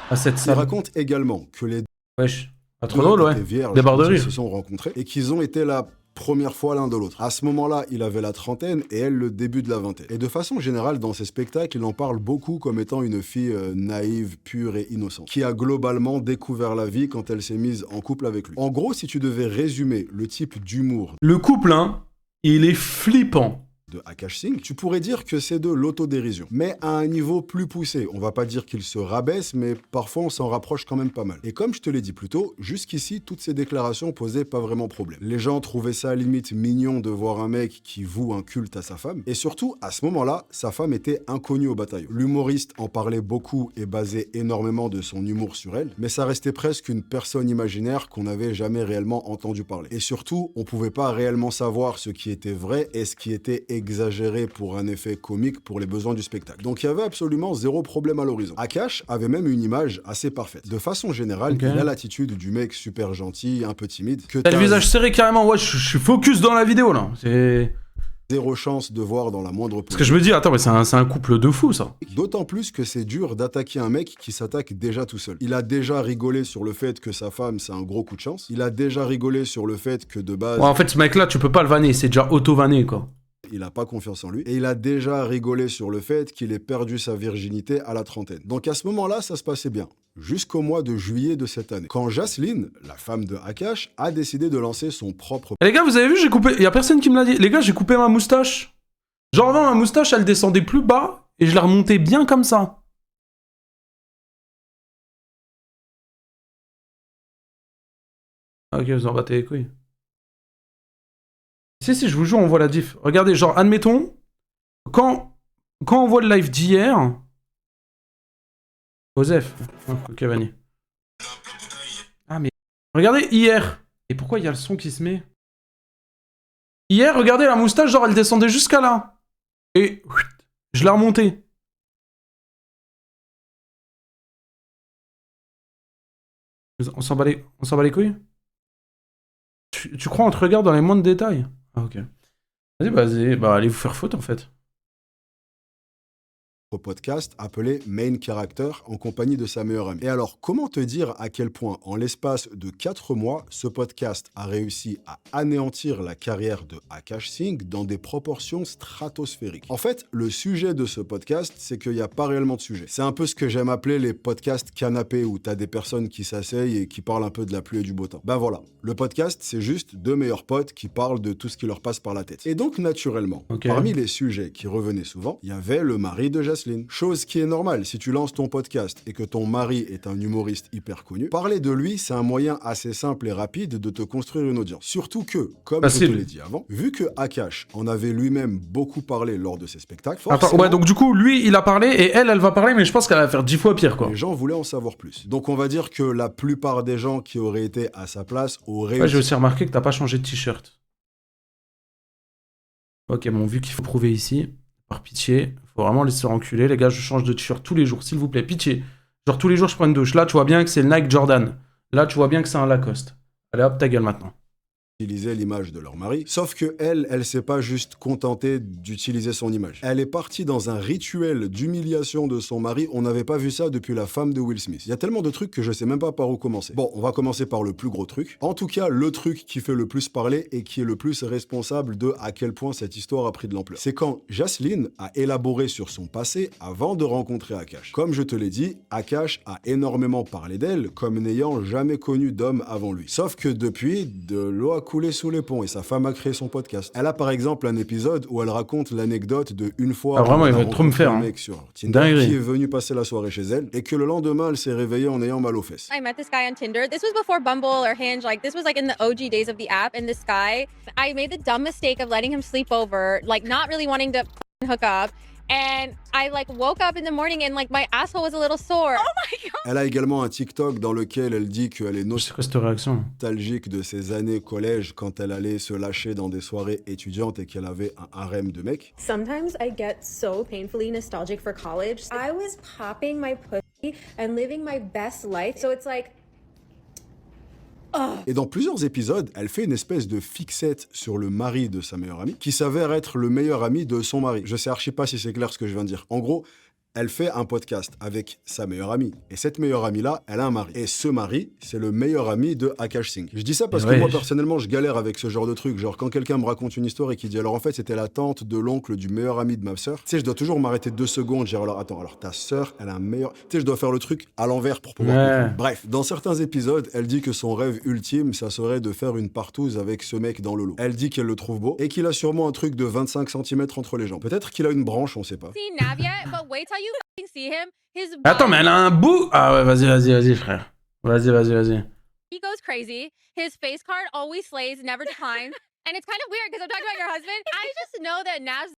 À cette Il salle. raconte également que les Wesh. Pas trop drôle, ouais. étaient vierges Déborde de quand ils rire. se sont rencontrés et qu'ils ont été la première fois l'un de l'autre. À ce moment-là, il avait la trentaine et elle le début de la vingtaine. Et de façon générale, dans ses spectacles, il en parle beaucoup comme étant une fille naïve, pure et innocente, qui a globalement découvert la vie quand elle s'est mise en couple avec lui. En gros, si tu devais résumer le type d'humour Le couple, hein, il est flippant. de Akash Singh, tu pourrais dire que c'est de l'autodérision, mais à un niveau plus poussé. On va pas dire qu'il se rabaisse, mais parfois on s'en rapproche quand même pas mal. Et comme je te l'ai dit plus tôt, jusqu'ici, toutes ces déclarations posaient pas vraiment problème. Les gens trouvaient ça à la limite mignon de voir un mec qui voue un culte à sa femme, et surtout, à ce moment-là, sa femme était inconnue au bataillon. L'humoriste en parlait beaucoup et basait énormément de son humour sur elle, mais ça restait presque une personne imaginaire qu'on n'avait jamais réellement entendu parler. Et surtout, on pouvait pas réellement savoir ce qui était vrai et ce qui était exagéré pour un effet comique pour les besoins du spectacle. Donc il y avait absolument zéro problème à l'horizon. Akash avait même une image assez parfaite. De façon générale, il a l'attitude du mec super gentil, un peu timide. T'as le visage serré carrément, ouais, je suis focus dans la vidéo là. C'est... Zéro chance de voir dans la moindre Parce que je me dis, attends, mais c'est un couple de fous ça. D'autant plus que c'est dur d'attaquer un mec qui s'attaque déjà tout seul. Il a déjà rigolé sur le fait que sa femme c'est un gros coup de chance. Il a déjà rigolé sur le fait que de base... Ouais, en fait, ce mec là, tu peux pas le vanner, c'est déjà auto-vanné quoi. il a pas confiance en lui, et il a déjà rigolé sur le fait qu'il ait perdu sa virginité à la trentaine. Donc à ce moment-là, ça se passait bien. Jusqu'au mois de juillet de cette année, quand Jasleen, la femme de Akash, a décidé de lancer son propre... Et les gars, vous avez vu, j'ai coupé... Y a personne qui me l'a dit. Les gars, j'ai coupé ma moustache. Genre avant, ma moustache, elle descendait plus bas, et je la remontais bien comme ça. Ok, vous en battez les couilles. Si, je vous jure, on voit la diff. Regardez, genre, admettons, quand on voit le live d'hier... Joseph. Ok, Vanny. Ah, mais... Regardez, hier. Et pourquoi il y a le son qui se met? Hier, regardez, la moustache, genre, elle descendait jusqu'à là. Et... je l'ai remontée. On s'en bat les couilles? Tu crois on te regarde dans les moindres détails? Ah, ok. Vas-y, bah allez vous faire foutre en fait. Podcast appelé Main Character en compagnie de sa meilleure amie. Et alors, comment te dire à quel point, en l'espace de 4 mois, ce podcast a réussi à anéantir la carrière de Akash Singh dans des proportions stratosphériques? En fait, le sujet de ce podcast, c'est qu'il n'y a pas réellement de sujet. C'est un peu ce que j'aime appeler les podcasts canapés, où t'as des personnes qui s'asseyent et qui parlent un peu de la pluie et du beau temps. Ben voilà, le podcast, c'est juste deux meilleurs potes qui parlent de tout ce qui leur passe par la tête. Et donc, naturellement, parmi les sujets qui revenaient souvent, il y avait le mari de Jasleen. Chose qui est normale, si tu lances ton podcast et que ton mari est un humoriste hyper connu, parler de lui, c'est un moyen assez simple et rapide de te construire une audience. Surtout que, comme je te l'ai dit avant, vu que Akash en avait lui-même beaucoup parlé lors de ses spectacles, attends, ouais, donc du coup, lui, il a parlé et elle va parler, mais je pense qu'elle va faire 10 fois pire, quoi. Les gens voulaient en savoir plus. Donc on va dire que la plupart des gens qui auraient été à sa place auraient... Ouais, j'ai aussi remarqué que t'as pas changé de t-shirt. Ok, bon, vu qu'il faut prouver ici... Par pitié, faut vraiment laisser enculer. Les gars, je change de t-shirt tous les jours, s'il vous plaît. Pitié. Genre tous les jours, je prends une douche. Là, tu vois bien que c'est le Nike Jordan. Là, tu vois bien que c'est un Lacoste. Allez hop, ta gueule maintenant. Utiliser l'image de leur mari, sauf que elle s'est pas juste contentée d'utiliser son image. Elle est partie dans un rituel d'humiliation de son mari. On n'avait pas vu ça depuis la femme de Will Smith. Il y a tellement de trucs que je sais même pas par où commencer. Bon, on va commencer par le plus gros truc. En tout cas, le truc qui fait le plus parler et qui est le plus responsable de à quel point cette histoire a pris de l'ampleur. C'est quand Jasleen a élaboré sur son passé avant de rencontrer Akash. Comme je te l'ai dit, Akash a énormément parlé d'elle comme n'ayant jamais connu d'homme avant lui. Sauf que depuis, de l'eau a coulé sous les ponts et sa femme a créé son podcast. Elle a par exemple un épisode où elle raconte l'anecdote de une fois vraiment, il va trop me faire, un mec sur Tinder qui est venu passer la soirée chez elle et que le lendemain elle s'est réveillée en ayant mal aux fesses. I met this guy on Tinder. This was before Bumble or Hinge. Like, this was like in the OG days of the app. And this guy, I made the dumb mistake of letting him sleep over, like not really wanting to hook up. And I like woke up in the morning and like my asshole was a little sore. Oh my god. Elle a également un TikTok dans lequel elle dit qu'elle est nostalgique de ses années collège quand elle allait se lâcher dans des soirées étudiantes et qu'elle avait un harem de mecs. Sometimes I get so painfully nostalgic for college. I was popping my pussy and living my best life. So it's like Et dans plusieurs épisodes, elle fait une espèce de fixette sur le mari de sa meilleure amie, qui s'avère être le meilleur ami de son mari. Je sais archi pas si c'est clair ce que je viens de dire. En gros, elle fait un podcast avec sa meilleure amie. Et cette meilleure amie-là, elle a un mari. Et ce mari, c'est le meilleur ami de Akash Singh. Je dis ça parce que moi, personnellement, je galère avec ce genre de truc. Genre, quand quelqu'un me raconte une histoire et qui dit « Alors, en fait, c'était la tante de l'oncle du meilleur ami de ma sœur. » Tu sais, je dois toujours m'arrêter 2 secondes. Dire « Alors, attends, alors ta sœur, elle a un meilleur... » Tu sais, je dois faire le truc à l'envers pour pouvoir comprendre. Bref, dans certains épisodes, elle dit que son rêve ultime, ça serait de faire une partouze avec ce mec dans le lot. Elle dit qu'elle le trouve beau et qu'il a sûrement un truc de 25 cm entre les jambes. Peut-être qu'il a une branche, on sait pas. Attends, mais elle a un bout. Ah ouais, vas-y, frère. Vas-y. He goes crazy. His face card always slays, never declines. And it's kind of weird because I'm talking about your husband. I just know that Nav's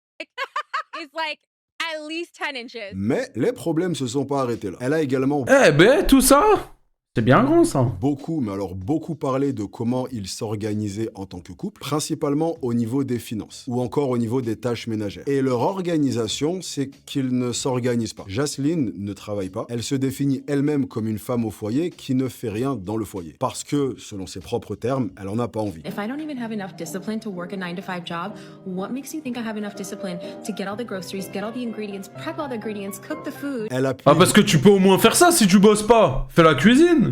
is like at least 10 inches. Mais les problèmes se sont pas arrêtés là. Elle a également... Eh ben, tout ça, c'est bien grand ça. Beaucoup, mais alors beaucoup parlé de comment ils s'organisaient en tant que couple, principalement au niveau des finances, ou encore au niveau des tâches ménagères. Et leur organisation, c'est qu'ils ne s'organisent pas. Jasleen ne travaille pas, elle se définit elle-même comme une femme au foyer qui ne fait rien dans le foyer. Parce que, selon ses propres termes, elle en a pas envie. If I don't even have enough discipline to work a 9-to-5 job, what makes you think I have enough discipline to get all the groceries, get all the ingredients, prep all the ingredients, cook the food? Elle appuie parce que tu peux au moins faire ça si tu bosses pas. Fais la cuisine.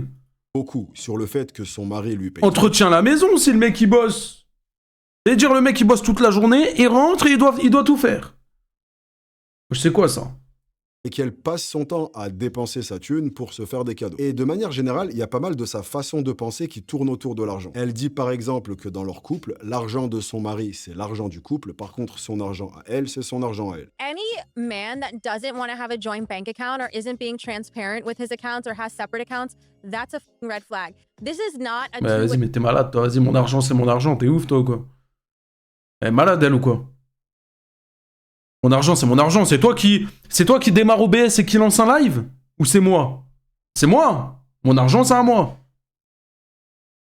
beaucoup sur le fait que son mari lui paye. Entretient la maison si le mec il bosse. C'est-à-dire, le mec, il bosse toute la journée, il rentre et il doit tout faire. Je sais quoi, ça? Et qu'elle passe son temps à dépenser sa thune pour se faire des cadeaux. Et de manière générale, il y a pas mal de sa façon de penser qui tourne autour de l'argent. Elle dit par exemple que dans leur couple, l'argent de son mari, c'est l'argent du couple, par contre son argent à elle, c'est son argent à elle. Any man that doesn't want to have a joint bank account or isn't being transparent with his accounts or has separate accounts, that's a f***ing red flag. This is not a Bah, vas-y, mais t'es malade, toi. Vas-y, mon argent, c'est mon argent. T'es ouf, toi, ou quoi? Elle est malade, elle, ou quoi? Mon argent, c'est mon argent. C'est toi qui démarre OBS et qui lance un live? Ou c'est moi? C'est moi. Mon argent, c'est à moi.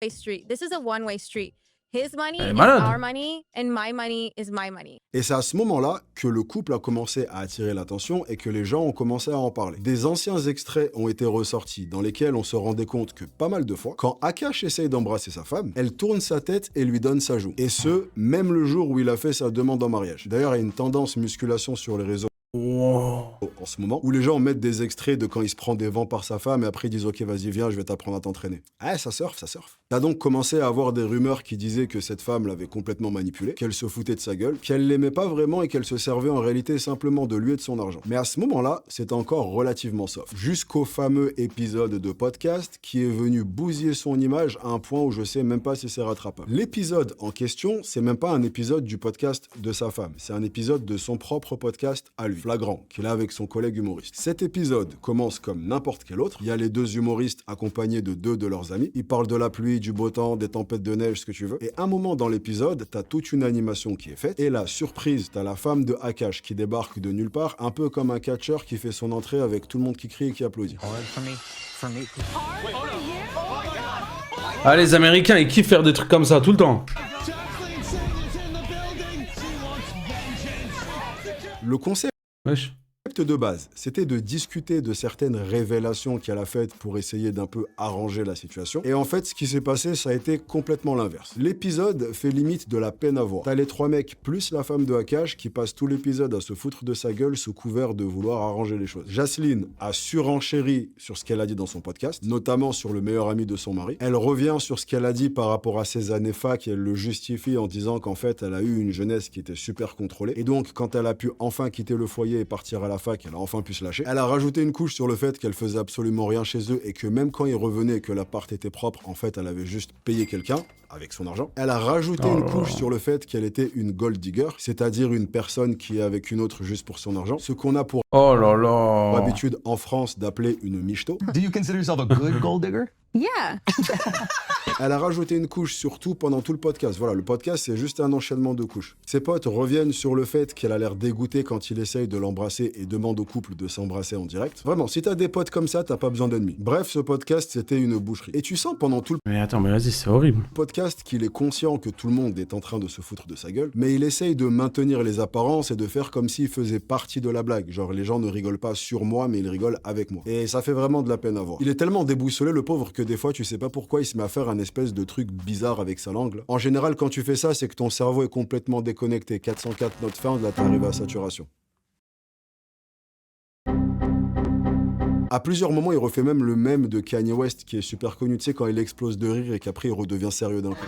street. This is a one-way street. His money Elle est is malade. our money and my money is my money. Et c'est à ce moment-là que le couple a commencé à attirer l'attention et que les gens ont commencé à en parler. Des anciens extraits ont été ressortis dans lesquels on se rendait compte que pas mal de fois, quand Akash essaye d'embrasser sa femme, elle tourne sa tête et lui donne sa joue. Et ce, même le jour où il a fait sa demande en mariage. D'ailleurs, il y a une tendance musculation sur les réseaux en ce moment, où les gens mettent des extraits de quand il se prend des vents par sa femme et après ils disent ok vas-y viens je vais t'apprendre à t'entraîner. Ah ça surfe, ça surfe. T'as donc commencé à avoir des rumeurs qui disaient que cette femme l'avait complètement manipulé, qu'elle se foutait de sa gueule, qu'elle l'aimait pas vraiment et qu'elle se servait en réalité simplement de lui et de son argent. Mais à ce moment-là, c'était encore relativement soft. Jusqu'au fameux épisode de podcast qui est venu bousiller son image à un point où je sais même pas si c'est rattrapable. L'épisode en question, c'est même pas un épisode du podcast de sa femme, c'est un épisode de son propre podcast à lui, Flagrant, qu'il a avec son collègue humoriste. Cet épisode commence comme n'importe quel autre. Il y a les deux humoristes accompagnés de deux de leurs amis. Ils parlent de la pluie, du beau temps, des tempêtes de neige, ce que tu veux. Et un moment dans l'épisode, t'as toute une animation qui est faite. Et la surprise, t'as la femme de Akash qui débarque de nulle part, un peu comme un catcheur qui fait son entrée avec tout le monde qui crie et qui applaudit. Ah, les Américains, ils kiffent faire des trucs comme ça tout le temps. Le concept Wesh. de base, c'était de discuter de certaines révélations qu'elle a faites pour essayer d'un peu arranger la situation. Et en fait, ce qui s'est passé, ça a été complètement l'inverse. L'épisode fait limite de la peine à voir. T'as les trois mecs plus la femme de Akash qui passent tout l'épisode à se foutre de sa gueule sous couvert de vouloir arranger les choses. Jacqueline a surenchéri sur ce qu'elle a dit dans son podcast, notamment sur le meilleur ami de son mari. Elle revient sur ce qu'elle a dit par rapport à ses années fac et elle le justifie en disant qu'en fait, elle a eu une jeunesse qui était super contrôlée. Et donc, quand elle a pu enfin quitter le foyer et partir à la fac, elle a enfin pu se lâcher. Elle a rajouté une couche sur le fait qu'elle faisait absolument rien chez eux et que même quand ils revenaient et que l'appart était propre, en fait, elle avait juste payé quelqu'un avec son argent. Elle a rajouté une couche sur le fait qu'elle était une gold digger, c'est-à-dire une personne qui est avec une autre juste pour son argent, ce qu'on a pour Oh là là. habitude en France d'appeler une michto. Do you consider yourself a good gold digger? Yeah. Elle a rajouté une couche surtout pendant tout le podcast. Voilà, le podcast, c'est juste un enchaînement de couches. Ses potes reviennent sur le fait qu'elle a l'air dégoûtée quand il essaye de l'embrasser et demande au couple de s'embrasser en direct. Vraiment, si t'as des potes comme ça, t'as pas besoin d'ennemis. Bref, ce podcast, c'était une boucherie. Et tu sens pendant tout le Mais attends, mais vas-y, c'est horrible. podcast qu'il est conscient que tout le monde est en train de se foutre de sa gueule, mais il essaye de maintenir les apparences et de faire comme s'il faisait partie de la blague. Genre, les gens ne rigolent pas sur moi, mais ils rigolent avec moi. Et ça fait vraiment de la peine à voir. Il est tellement déboussolé, le pauvre, que des fois, tu sais pas pourquoi il se met à faire un espèce de truc bizarre avec sa langue. Là. En général, quand tu fais ça, c'est que ton cerveau est complètement déconnecté. 404 notes fin, là, t'arrives à saturation. À plusieurs moments, il refait même le mème de Kanye West qui est super connu, tu sais, quand il explose de rire et qu'après il redevient sérieux d'un coup.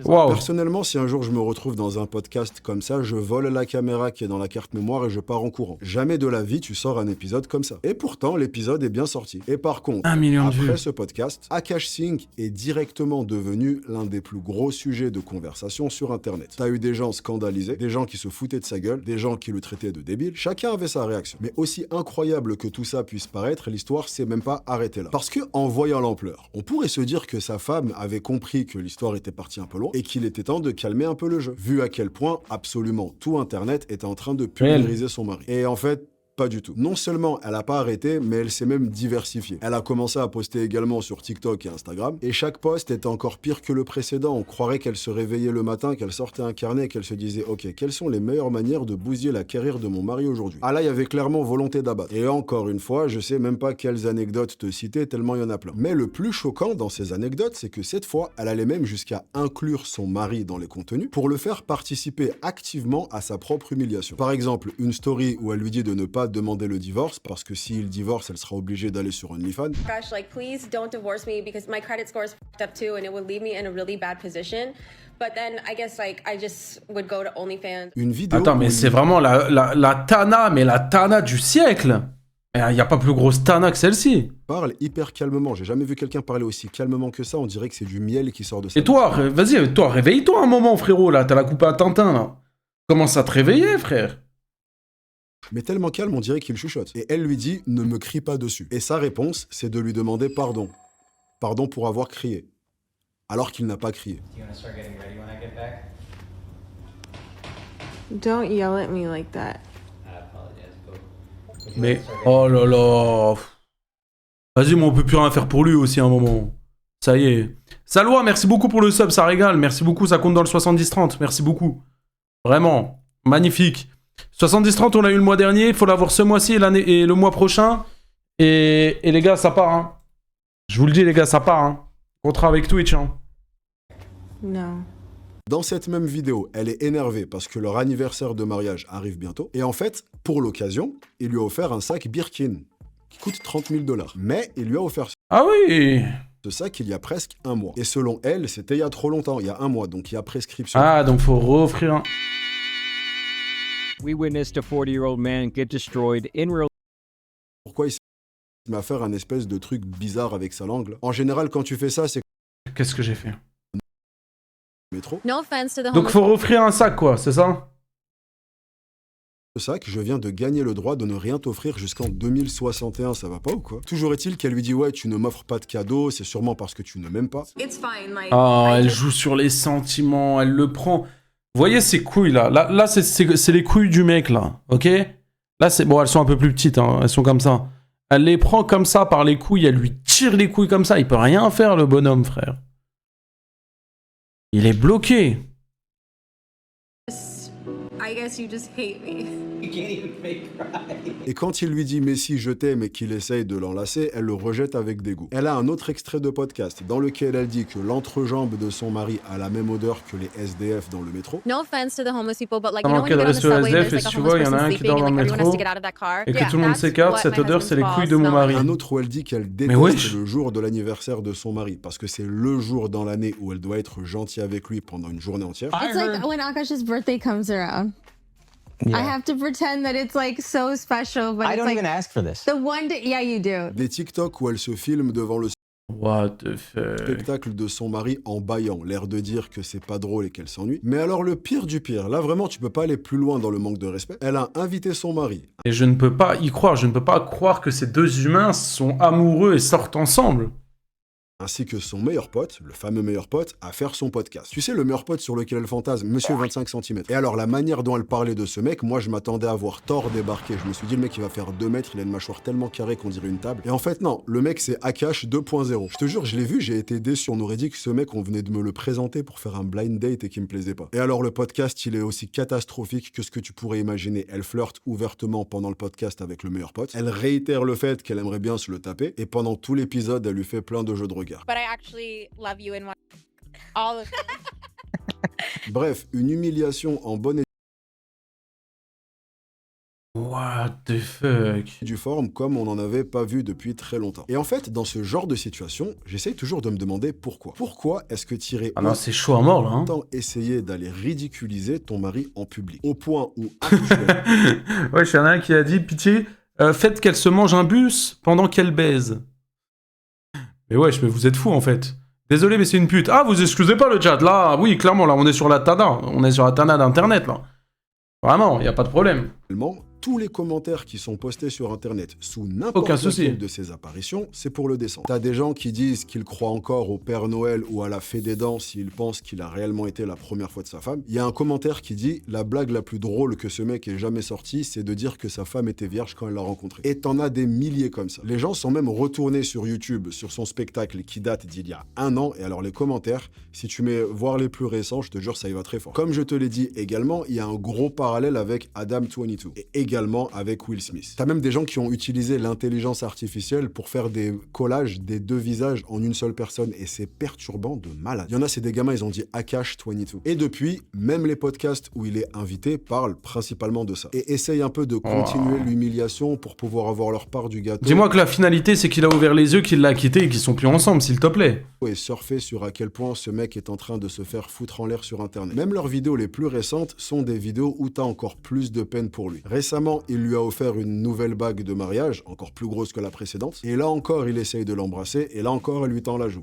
Wow. Personnellement, si un jour je me retrouve dans un podcast comme ça, je vole la caméra qui est dans la carte mémoire et je pars en courant. Jamais de la vie tu sors un épisode comme ça. Et pourtant, l'épisode est bien sorti. Et par contre, 1 million de vues. après ce podcast, Akash Singh est directement devenu l'un des plus gros sujets de conversation sur Internet. T'as eu des gens scandalisés, des gens qui se foutaient de sa gueule, des gens qui le traitaient de débile. Chacun avait sa réaction. Mais aussi incroyable que tout ça puisse paraître, l'histoire s'est même pas arrêtée là. Parce que, en voyant l'ampleur, on pourrait se dire que sa femme avait compris que l'histoire était partie un peu loin et qu'il était temps de calmer un peu le jeu. Vu à quel point absolument tout Internet était en train de pulvériser son mari. Et en fait, pas du tout. Non seulement elle a pas arrêté, mais elle s'est même diversifiée. Elle a commencé à poster également sur TikTok et Instagram, et chaque post était encore pire que le précédent. On croirait qu'elle se réveillait le matin, qu'elle sortait un carnet et qu'elle se disait « Ok, quelles sont les meilleures manières de bousiller la carrière de mon mari aujourd'hui ?» Ah là, il y avait clairement volonté d'abattre. Et encore une fois, je sais même pas quelles anecdotes te citer, tellement il y en a plein. Mais le plus choquant dans ces anecdotes, c'est que cette fois, elle allait même jusqu'à inclure son mari dans les contenus pour le faire participer activement à sa propre humiliation. Par exemple, une story où elle lui dit de ne pas pas demander le divorce parce que s'il divorce, elle sera obligée d'aller sur OnlyFans. Gosh, like, please don't divorce me because my credit score is f***ed up too and it would leave me in a really bad position. But then I guess, like, I just would go to OnlyFans. Une vidéo. Attends, mais c'est vraiment la Tana, mais la Tana du siècle. Il n'y a pas plus grosse Tana que celle-ci. Parle hyper calmement. J'ai jamais vu quelqu'un parler aussi calmement que ça. On dirait que c'est du miel qui sort de sa Et toi, vas-y, toi, réveille-toi un moment, frérot, là. T'as la coupe à Tintin, là. Commence à te réveiller, frère. Mais tellement calme, on dirait qu'il chuchote. Et elle lui dit « Ne me crie pas dessus ». Et sa réponse, c'est de lui demander pardon. Pardon pour avoir crié. Alors qu'il n'a pas crié. Don't yell at me like that. Mais, oh là là. Vas-y, moi, on peut plus rien faire pour lui aussi à un moment. Ça y est. Salois, merci beaucoup pour le sub, ça régale. Merci beaucoup, ça compte dans le 70-30. Merci beaucoup. Vraiment. Magnifique. 70-30, on l'a eu le mois dernier. Il faut l'avoir ce mois-ci et le mois prochain. Et les gars, ça part. Hein. Je vous le dis, les gars, ça part. Hein. Contrat avec Twitch. Hein. No. Dans cette même vidéo, elle est énervée parce que leur anniversaire de mariage arrive bientôt. Et en fait, pour l'occasion, il lui a offert un sac Birkin qui coûte 30 000 $. Mais il lui a offert Ah oui. ce sac il y a presque un mois. Et selon elle, c'était il y a trop longtemps, il y a un mois, donc il y a prescription. Ah, donc faut reoffrir un... We witnessed a 40-year-old man get destroyed in real Pourquoi il s'est mis à faire un espèce de truc bizarre avec sa langue là. En général, quand tu fais ça, c'est Qu'est-ce que j'ai fait? métro. No offense to the Donc faut offrir un sac, quoi, c'est ça? Ce sac, je viens de gagner le droit de ne rien t'offrir jusqu'en 2061, ça va pas ou quoi? Toujours est-il qu'elle lui dit ouais, tu ne m'offres pas de cadeau, c'est sûrement parce que tu ne m'aimes pas. It's fine, like. Ah, elle joue sur les sentiments, elle le prend. Vous voyez ces couilles là? Là c'est les couilles du mec là, ok? Là c'est bon, elles sont un peu plus petites, hein, elles sont comme ça. Elle les prend comme ça par les couilles, elle lui tire les couilles comme ça, il peut rien faire le bonhomme, frère. Il est bloqué. I guess you just hate me. Et quand il lui dit mais si je t'aime et qu'il essaye de l'enlacer, elle le rejette avec dégoût. Elle a un autre extrait de podcast dans lequel elle dit que l'entrejambe de son mari a la même odeur que les SDF dans le métro. No offense to the homeless people, but like, Pendant you know when you qu'elle get on the reste au subway, SDF, there's et like si a tu vois, il homeless y en a un person qui dort sleeping dans and le like everyone has to métro, get out of that car. et que Yeah, tout le monde that's s'écarte, what cette my odeur, c'est les husband's couilles balls de mon smell mari. like. Un autre où elle dit qu'elle Mais déteste wesh. le jour de l'anniversaire de son mari parce que c'est le jour dans l'année où elle doit être gentille avec lui pendant une journée entière. It's like when Akash's birthday comes around. I have to pretend that it's like so special, but I it's don't like even ask for this. the one day. Yeah, you do. Des TikTok où elle se filme devant le What the fuck? spectacle de son mari en bâillant, l'air de dire que c'est pas drôle et qu'elle s'ennuie. Mais alors le pire du pire, là vraiment tu peux pas aller plus loin dans le manque de respect. Elle a invité son mari, Et je ne peux pas y croire, je ne peux pas croire que ces deux humains sont amoureux et sortent ensemble. ainsi que son meilleur pote, le fameux meilleur pote, à faire son podcast. Tu sais, le meilleur pote sur lequel elle fantasme, Monsieur 25 cm. Et alors, la manière dont elle parlait de ce mec, moi, je m'attendais à voir Thor débarquer. Je me suis dit, le mec, il va faire 2 mètres, il a une mâchoire tellement carrée qu'on dirait une table. Et en fait, non, le mec, c'est Akash 2.0. Je te jure, je l'ai vu, j'ai été déçu. On aurait dit que ce mec, on venait de me le présenter pour faire un blind date et qu'il me plaisait pas. Et alors, le podcast, il est aussi catastrophique que ce que tu pourrais imaginer. Elle flirte ouvertement pendant le podcast avec le meilleur pote. Elle réitère le fait qu'elle aimerait bien se le taper. Et pendant tout l'épisode, elle lui fait plein de jeux de regard. But I actually love you and want all of you. Bref, une humiliation en bonne et What the fuck? due forme comme on n'en avait pas vu depuis très longtemps. Et en fait, dans ce genre de situation, j'essaye toujours de me demander pourquoi. Pourquoi est-ce que tirer Ah non, c'est chaud à mort là. Hein. autant essayer d'aller ridiculiser ton mari en public? Au point où... Ouais, il y en a un qui a dit, pitié, faites qu'elle se mange un bus pendant qu'elle baise. Mais wesh, mais vous êtes fous en fait. Désolé, mais c'est une pute. Ah, vous excusez pas le chat. Là, oui, clairement, là, on est sur la Tana. On est sur la Tana d'internet, là. Vraiment, y a pas de problème. tous les commentaires qui sont postés sur internet sous n'importe Aucun souci. laquelle de ces apparitions, c'est pour le descendre. T'as des gens qui disent qu'ils croient encore au Père Noël ou à la Fée des Dents s'ils pensent qu'il a réellement été la première fois de sa femme. Il y a un commentaire qui dit « La blague la plus drôle que ce mec ait jamais sortie, c'est de dire que sa femme était vierge quand elle l'a rencontré. » Et t'en as des milliers comme ça. Les gens sont même retournés sur YouTube, sur son spectacle qui date d'il y a 1 an, et alors les commentaires, si tu mets voir les plus récents, je te jure, ça y va très fort. Comme je te l'ai dit également, il y a un gros parallèle avec Adam22. Et également avec Will Smith. T'as même des gens qui ont utilisé l'intelligence artificielle pour faire des collages des deux visages en une seule personne, et c'est perturbant de malade. Il y en a, c'est des gamins, ils ont dit Akash22. Et depuis, même les podcasts où il est invité parlent principalement de ça. Et essayent un peu de continuer l'humiliation pour pouvoir avoir leur part du gâteau. Dis-moi que la finalité, c'est qu'il a ouvert les yeux, qu'il l'a quitté et qu'ils sont plus ensemble, s'il te plaît. Et surfer sur à quel point ce mec est en train de se faire foutre en l'air sur internet. Même leurs vidéos les plus récentes sont des vidéos où t'as encore plus de peine pour lui. Récemment, il lui a offert une nouvelle bague de mariage, encore plus grosse que la précédente, et là encore il essaye de l'embrasser, et là encore elle lui tend la joue.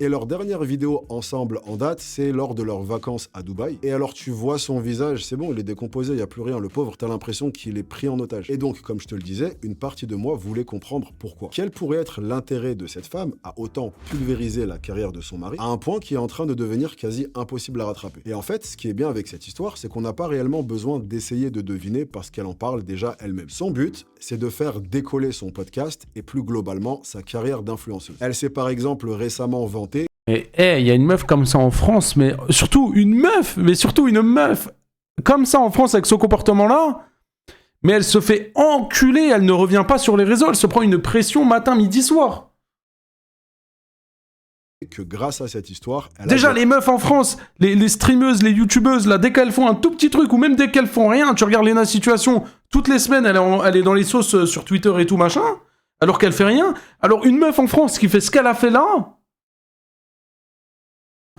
Et leur dernière vidéo ensemble en date, c'est lors de leurs vacances à Dubaï. Et alors tu vois son visage, c'est bon, il est décomposé, il n'y a plus rien, le pauvre, t'as l'impression qu'il est pris en otage. Et donc, comme je te le disais, une partie de moi voulait comprendre pourquoi. Quel pourrait être l'intérêt de cette femme à autant pulvériser la carrière de son mari, à un point qui est en train de devenir quasi impossible à rattraper. Et en fait, ce qui est bien avec cette histoire, c'est qu'on n'a pas réellement besoin d'essayer de deviner parce qu'elle en parle déjà elle-même. Son but, c'est de faire décoller son podcast et plus globalement sa carrière d'influenceuse. Elle s'est par exemple récemment vantée. Et il y a une meuf comme ça en France, mais surtout une meuf comme ça en France avec ce comportement-là, mais elle se fait enculer, elle ne revient pas sur les réseaux, elle se prend une pression matin, midi, soir. Que grâce à cette histoire... Déjà, les meufs en France, les streameuses, les youtubeuses, là, dès qu'elles font un tout petit truc, ou même dès qu'elles font rien, tu regardes Lena Situation, toutes les semaines, elle est dans les sauces sur Twitter et tout, machin, alors qu'elle fait rien. Alors, une meuf en France qui fait ce qu'elle a fait là...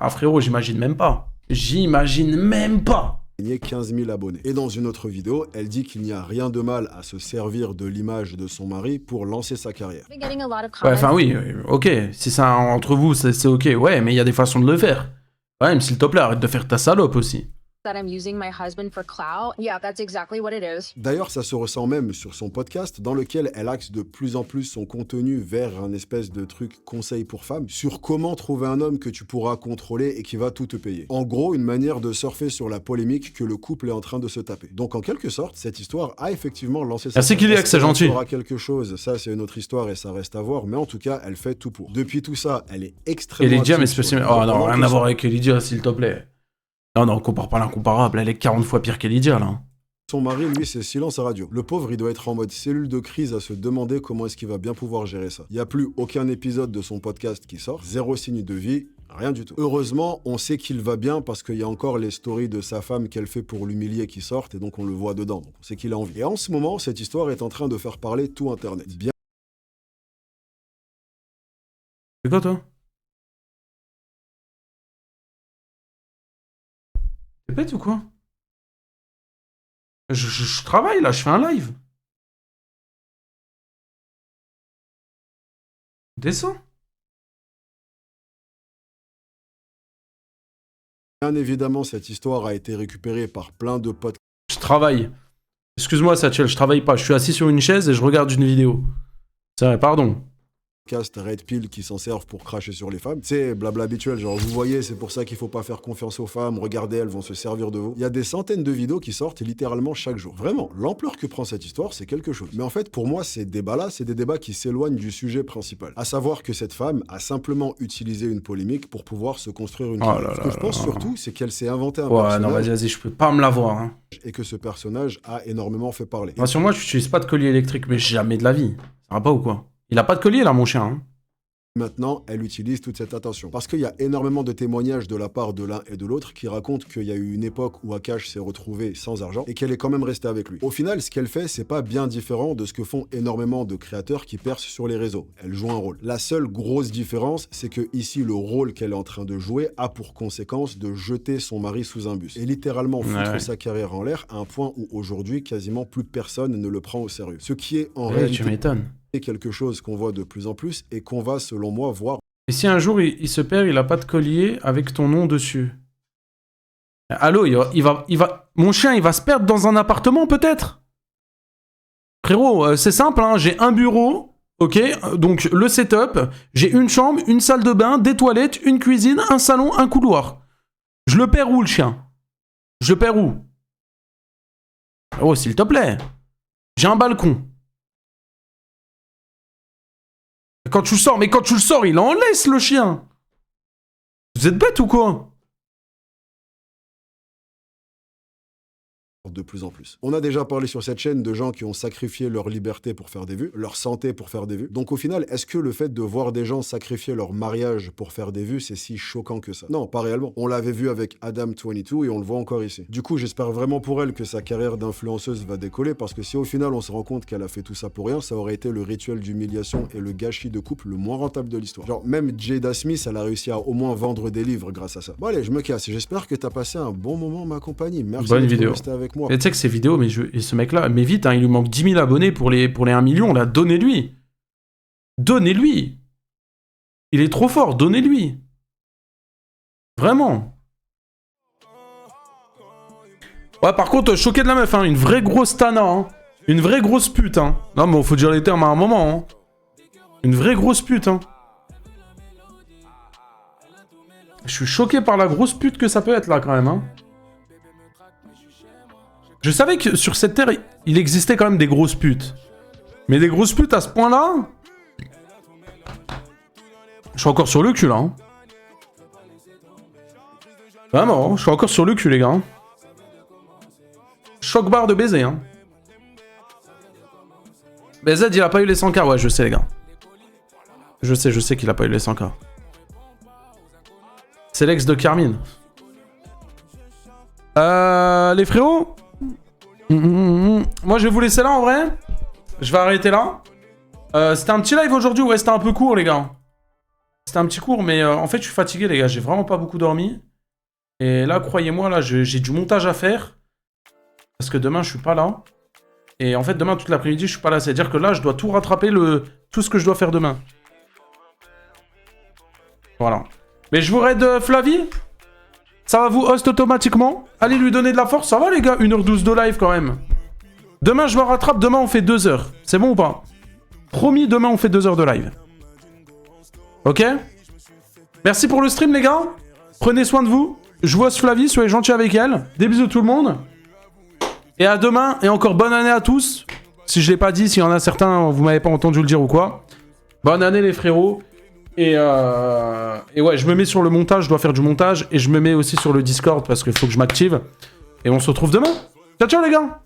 Ah frérot, j'imagine même pas. J'imagine même pas. 15 000 abonnés. Et dans une autre vidéo, elle dit qu'il n'y a rien de mal à se servir de l'image de son mari pour lancer sa carrière. Ouais, enfin oui, ok. Si c'est entre vous, c'est ok. Ouais, mais il y a des façons de le faire. Ouais, mais s'il te plaît, arrête de faire ta salope aussi. D'ailleurs, ça se ressent même sur son podcast dans lequel elle axe de plus en plus son contenu vers un espèce de truc conseil pour femmes sur comment trouver un homme que tu pourras contrôler et qui va tout te payer. En gros, une manière de surfer sur la polémique que le couple est en train de se taper. Donc en quelque sorte, cette histoire a effectivement lancé sa... Merci qu'il est, c'est gentil. Elle fera quelque chose, ça c'est une autre histoire et ça reste à voir, mais en tout cas, elle fait tout pour. Depuis tout ça, elle est extrêmement... Et Lydia, mais spécialement... Oh non, rien à voir avec Lydia, s'il te plaît. Non, on compare pas l'incomparable, elle est 40 fois pire qu'Elydia, là. Son mari, lui, c'est silence à radio. Le pauvre, il doit être en mode cellule de crise à se demander comment est-ce qu'il va bien pouvoir gérer ça. Il n'y a plus aucun épisode de son podcast qui sort, zéro signe de vie, rien du tout. Heureusement, on sait qu'il va bien parce qu'il y a encore les stories de sa femme qu'elle fait pour l'humilier qui sortent et donc on le voit dedans. Donc on sait qu'il a envie. Et en ce moment, cette histoire est en train de faire parler tout Internet. Bien... C'est quoi, toi? T'es bête ou quoi? Je travaille là, je fais un live. Descends. Bien évidemment, cette histoire a été récupérée par plein de potes. Je travaille. Excuse-moi, Satchel, je travaille pas. Je suis assis sur une chaise et je regarde une vidéo. C'est vrai, pardon. Red Pill qui s'en servent pour cracher sur les femmes. C'est blabla habituel, genre vous voyez, c'est pour ça qu'il faut pas faire confiance aux femmes, regardez, elles vont se servir de vous. Il y a des centaines de vidéos qui sortent littéralement chaque jour. Vraiment, l'ampleur que prend cette histoire, c'est quelque chose. Mais en fait, pour moi, ces débats-là, c'est des débats qui s'éloignent du sujet principal. À savoir que cette femme a simplement utilisé une polémique pour pouvoir se construire une carrière. Ce que je pense surtout, c'est qu'elle s'est inventé un personnage. Ouais, non, vas-y, je peux pas me l'avoir. Hein. Et que ce personnage a énormément fait parler. Rassure-moi, je n'utilise pas de collier électrique, mais jamais de la vie. Ça va pas ou quoi? Il a pas de collier là, mon chien. Hein. Maintenant, elle utilise toute cette attention. Parce qu'il y a énormément de témoignages de la part de l'un et de l'autre qui racontent qu'il y a eu une époque où Akash s'est retrouvé sans argent et qu'elle est quand même restée avec lui. Au final, ce qu'elle fait, c'est pas bien différent de ce que font énormément de créateurs qui percent sur les réseaux. Elle joue un rôle. La seule grosse différence, c'est que ici, le rôle qu'elle est en train de jouer a pour conséquence de jeter son mari sous un bus. Et littéralement foutre sa carrière en l'air à un point où aujourd'hui, quasiment plus personne ne le prend au sérieux. Ce qui est en réalité... Tu m'étonnes. Quelque chose qu'on voit de plus en plus et qu'on va, selon moi, voir. Et si un jour il se perd, il a pas de collier avec ton nom dessus. Allô, il va... Mon chien, il va se perdre dans un appartement, peut-être? Frérot, c'est simple, hein, j'ai un bureau, ok? Donc, le setup, j'ai une chambre, une salle de bain, des toilettes, une cuisine, un salon, un couloir. Je le perds où, le chien? Je le perds où? Oh, s'il te plaît. J'ai un balcon. Quand tu le sors, mais quand tu le sors, il en laisse le chien. Vous êtes bête ou quoi? de plus en plus. On a déjà parlé sur cette chaîne de gens qui ont sacrifié leur liberté pour faire des vues, leur santé pour faire des vues. Donc au final, est-ce que le fait de voir des gens sacrifier leur mariage pour faire des vues, c'est si choquant que ça? Non, pas réellement. On l'avait vu avec Adam22 et on le voit encore ici. Du coup, j'espère vraiment pour elle que sa carrière d'influenceuse va décoller, parce que si au final on se rend compte qu'elle a fait tout ça pour rien, ça aurait été le rituel d'humiliation et le gâchis de couple le moins rentable de l'histoire. Genre, même Jada Smith, elle a réussi à au moins vendre des livres grâce à ça. Bon allez, je me casse. J'espère que t'as passé un bon moment, ma compagnie. Merci Bonne d'être vidéo. resté avec moi. Et tu sais que ces vidéos, mais ce mec-là, mais vite, hein, il lui manque 10 000 abonnés pour les 1 million, là, donnez-lui. Donnez-lui. Il est trop fort, donnez-lui. Vraiment. Ouais, par contre, choqué de la meuf, hein, une vraie grosse tana, hein. Une vraie grosse pute, hein. Non, mais faut dire les termes à un moment, hein. Une vraie grosse pute, hein. Je suis choqué par la grosse pute que ça peut être, là, quand même, hein. Je savais que sur cette terre, il existait quand même des grosses putes. Mais des grosses putes à ce point-là... Je suis encore sur le cul, là. Hein. Vraiment, je suis encore sur le cul, les gars. Hein. Choc barre de baiser, hein. BZ, il a pas eu les 100K. Ouais, je sais, les gars. Je sais qu'il a pas eu les 100K. C'est l'ex de Carmine. Les frérots, moi, je vais vous laisser là, en vrai. Je vais arrêter là. C'était un petit live aujourd'hui. Ouais, c'était un peu court, les gars. C'était un petit court, mais en fait, je suis fatigué, les gars. J'ai vraiment pas beaucoup dormi. Et là, croyez-moi, là, j'ai du montage à faire. Parce que demain, je suis pas là. Et en fait, demain, toute l'après-midi, je suis pas là. C'est-à-dire que là, je dois tout rattraper, tout ce que je dois faire demain. Voilà. Mais je vous raid Flavie. Ça va vous host automatiquement. Allez lui donner de la force. Ça va, les gars, 1h12 de live, quand même. Demain, je me rattrape. Demain, on fait 2 heures. C'est bon ou pas? Promis, demain, on fait 2 heures de live. Ok? Merci pour le stream, les gars. Prenez soin de vous. Je vous host Flavie. Soyez gentils avec elle. Des bisous tout le monde. Et à demain, et encore bonne année à tous. Si je l'ai pas dit, s'il y en a certains, vous m'avez pas entendu le dire ou quoi. Bonne année les frérots. Et ouais, je me mets sur le montage, je dois faire du montage. Et je me mets aussi sur le Discord parce qu'il faut que je m'active. Et on se retrouve demain. Ciao ciao les gars.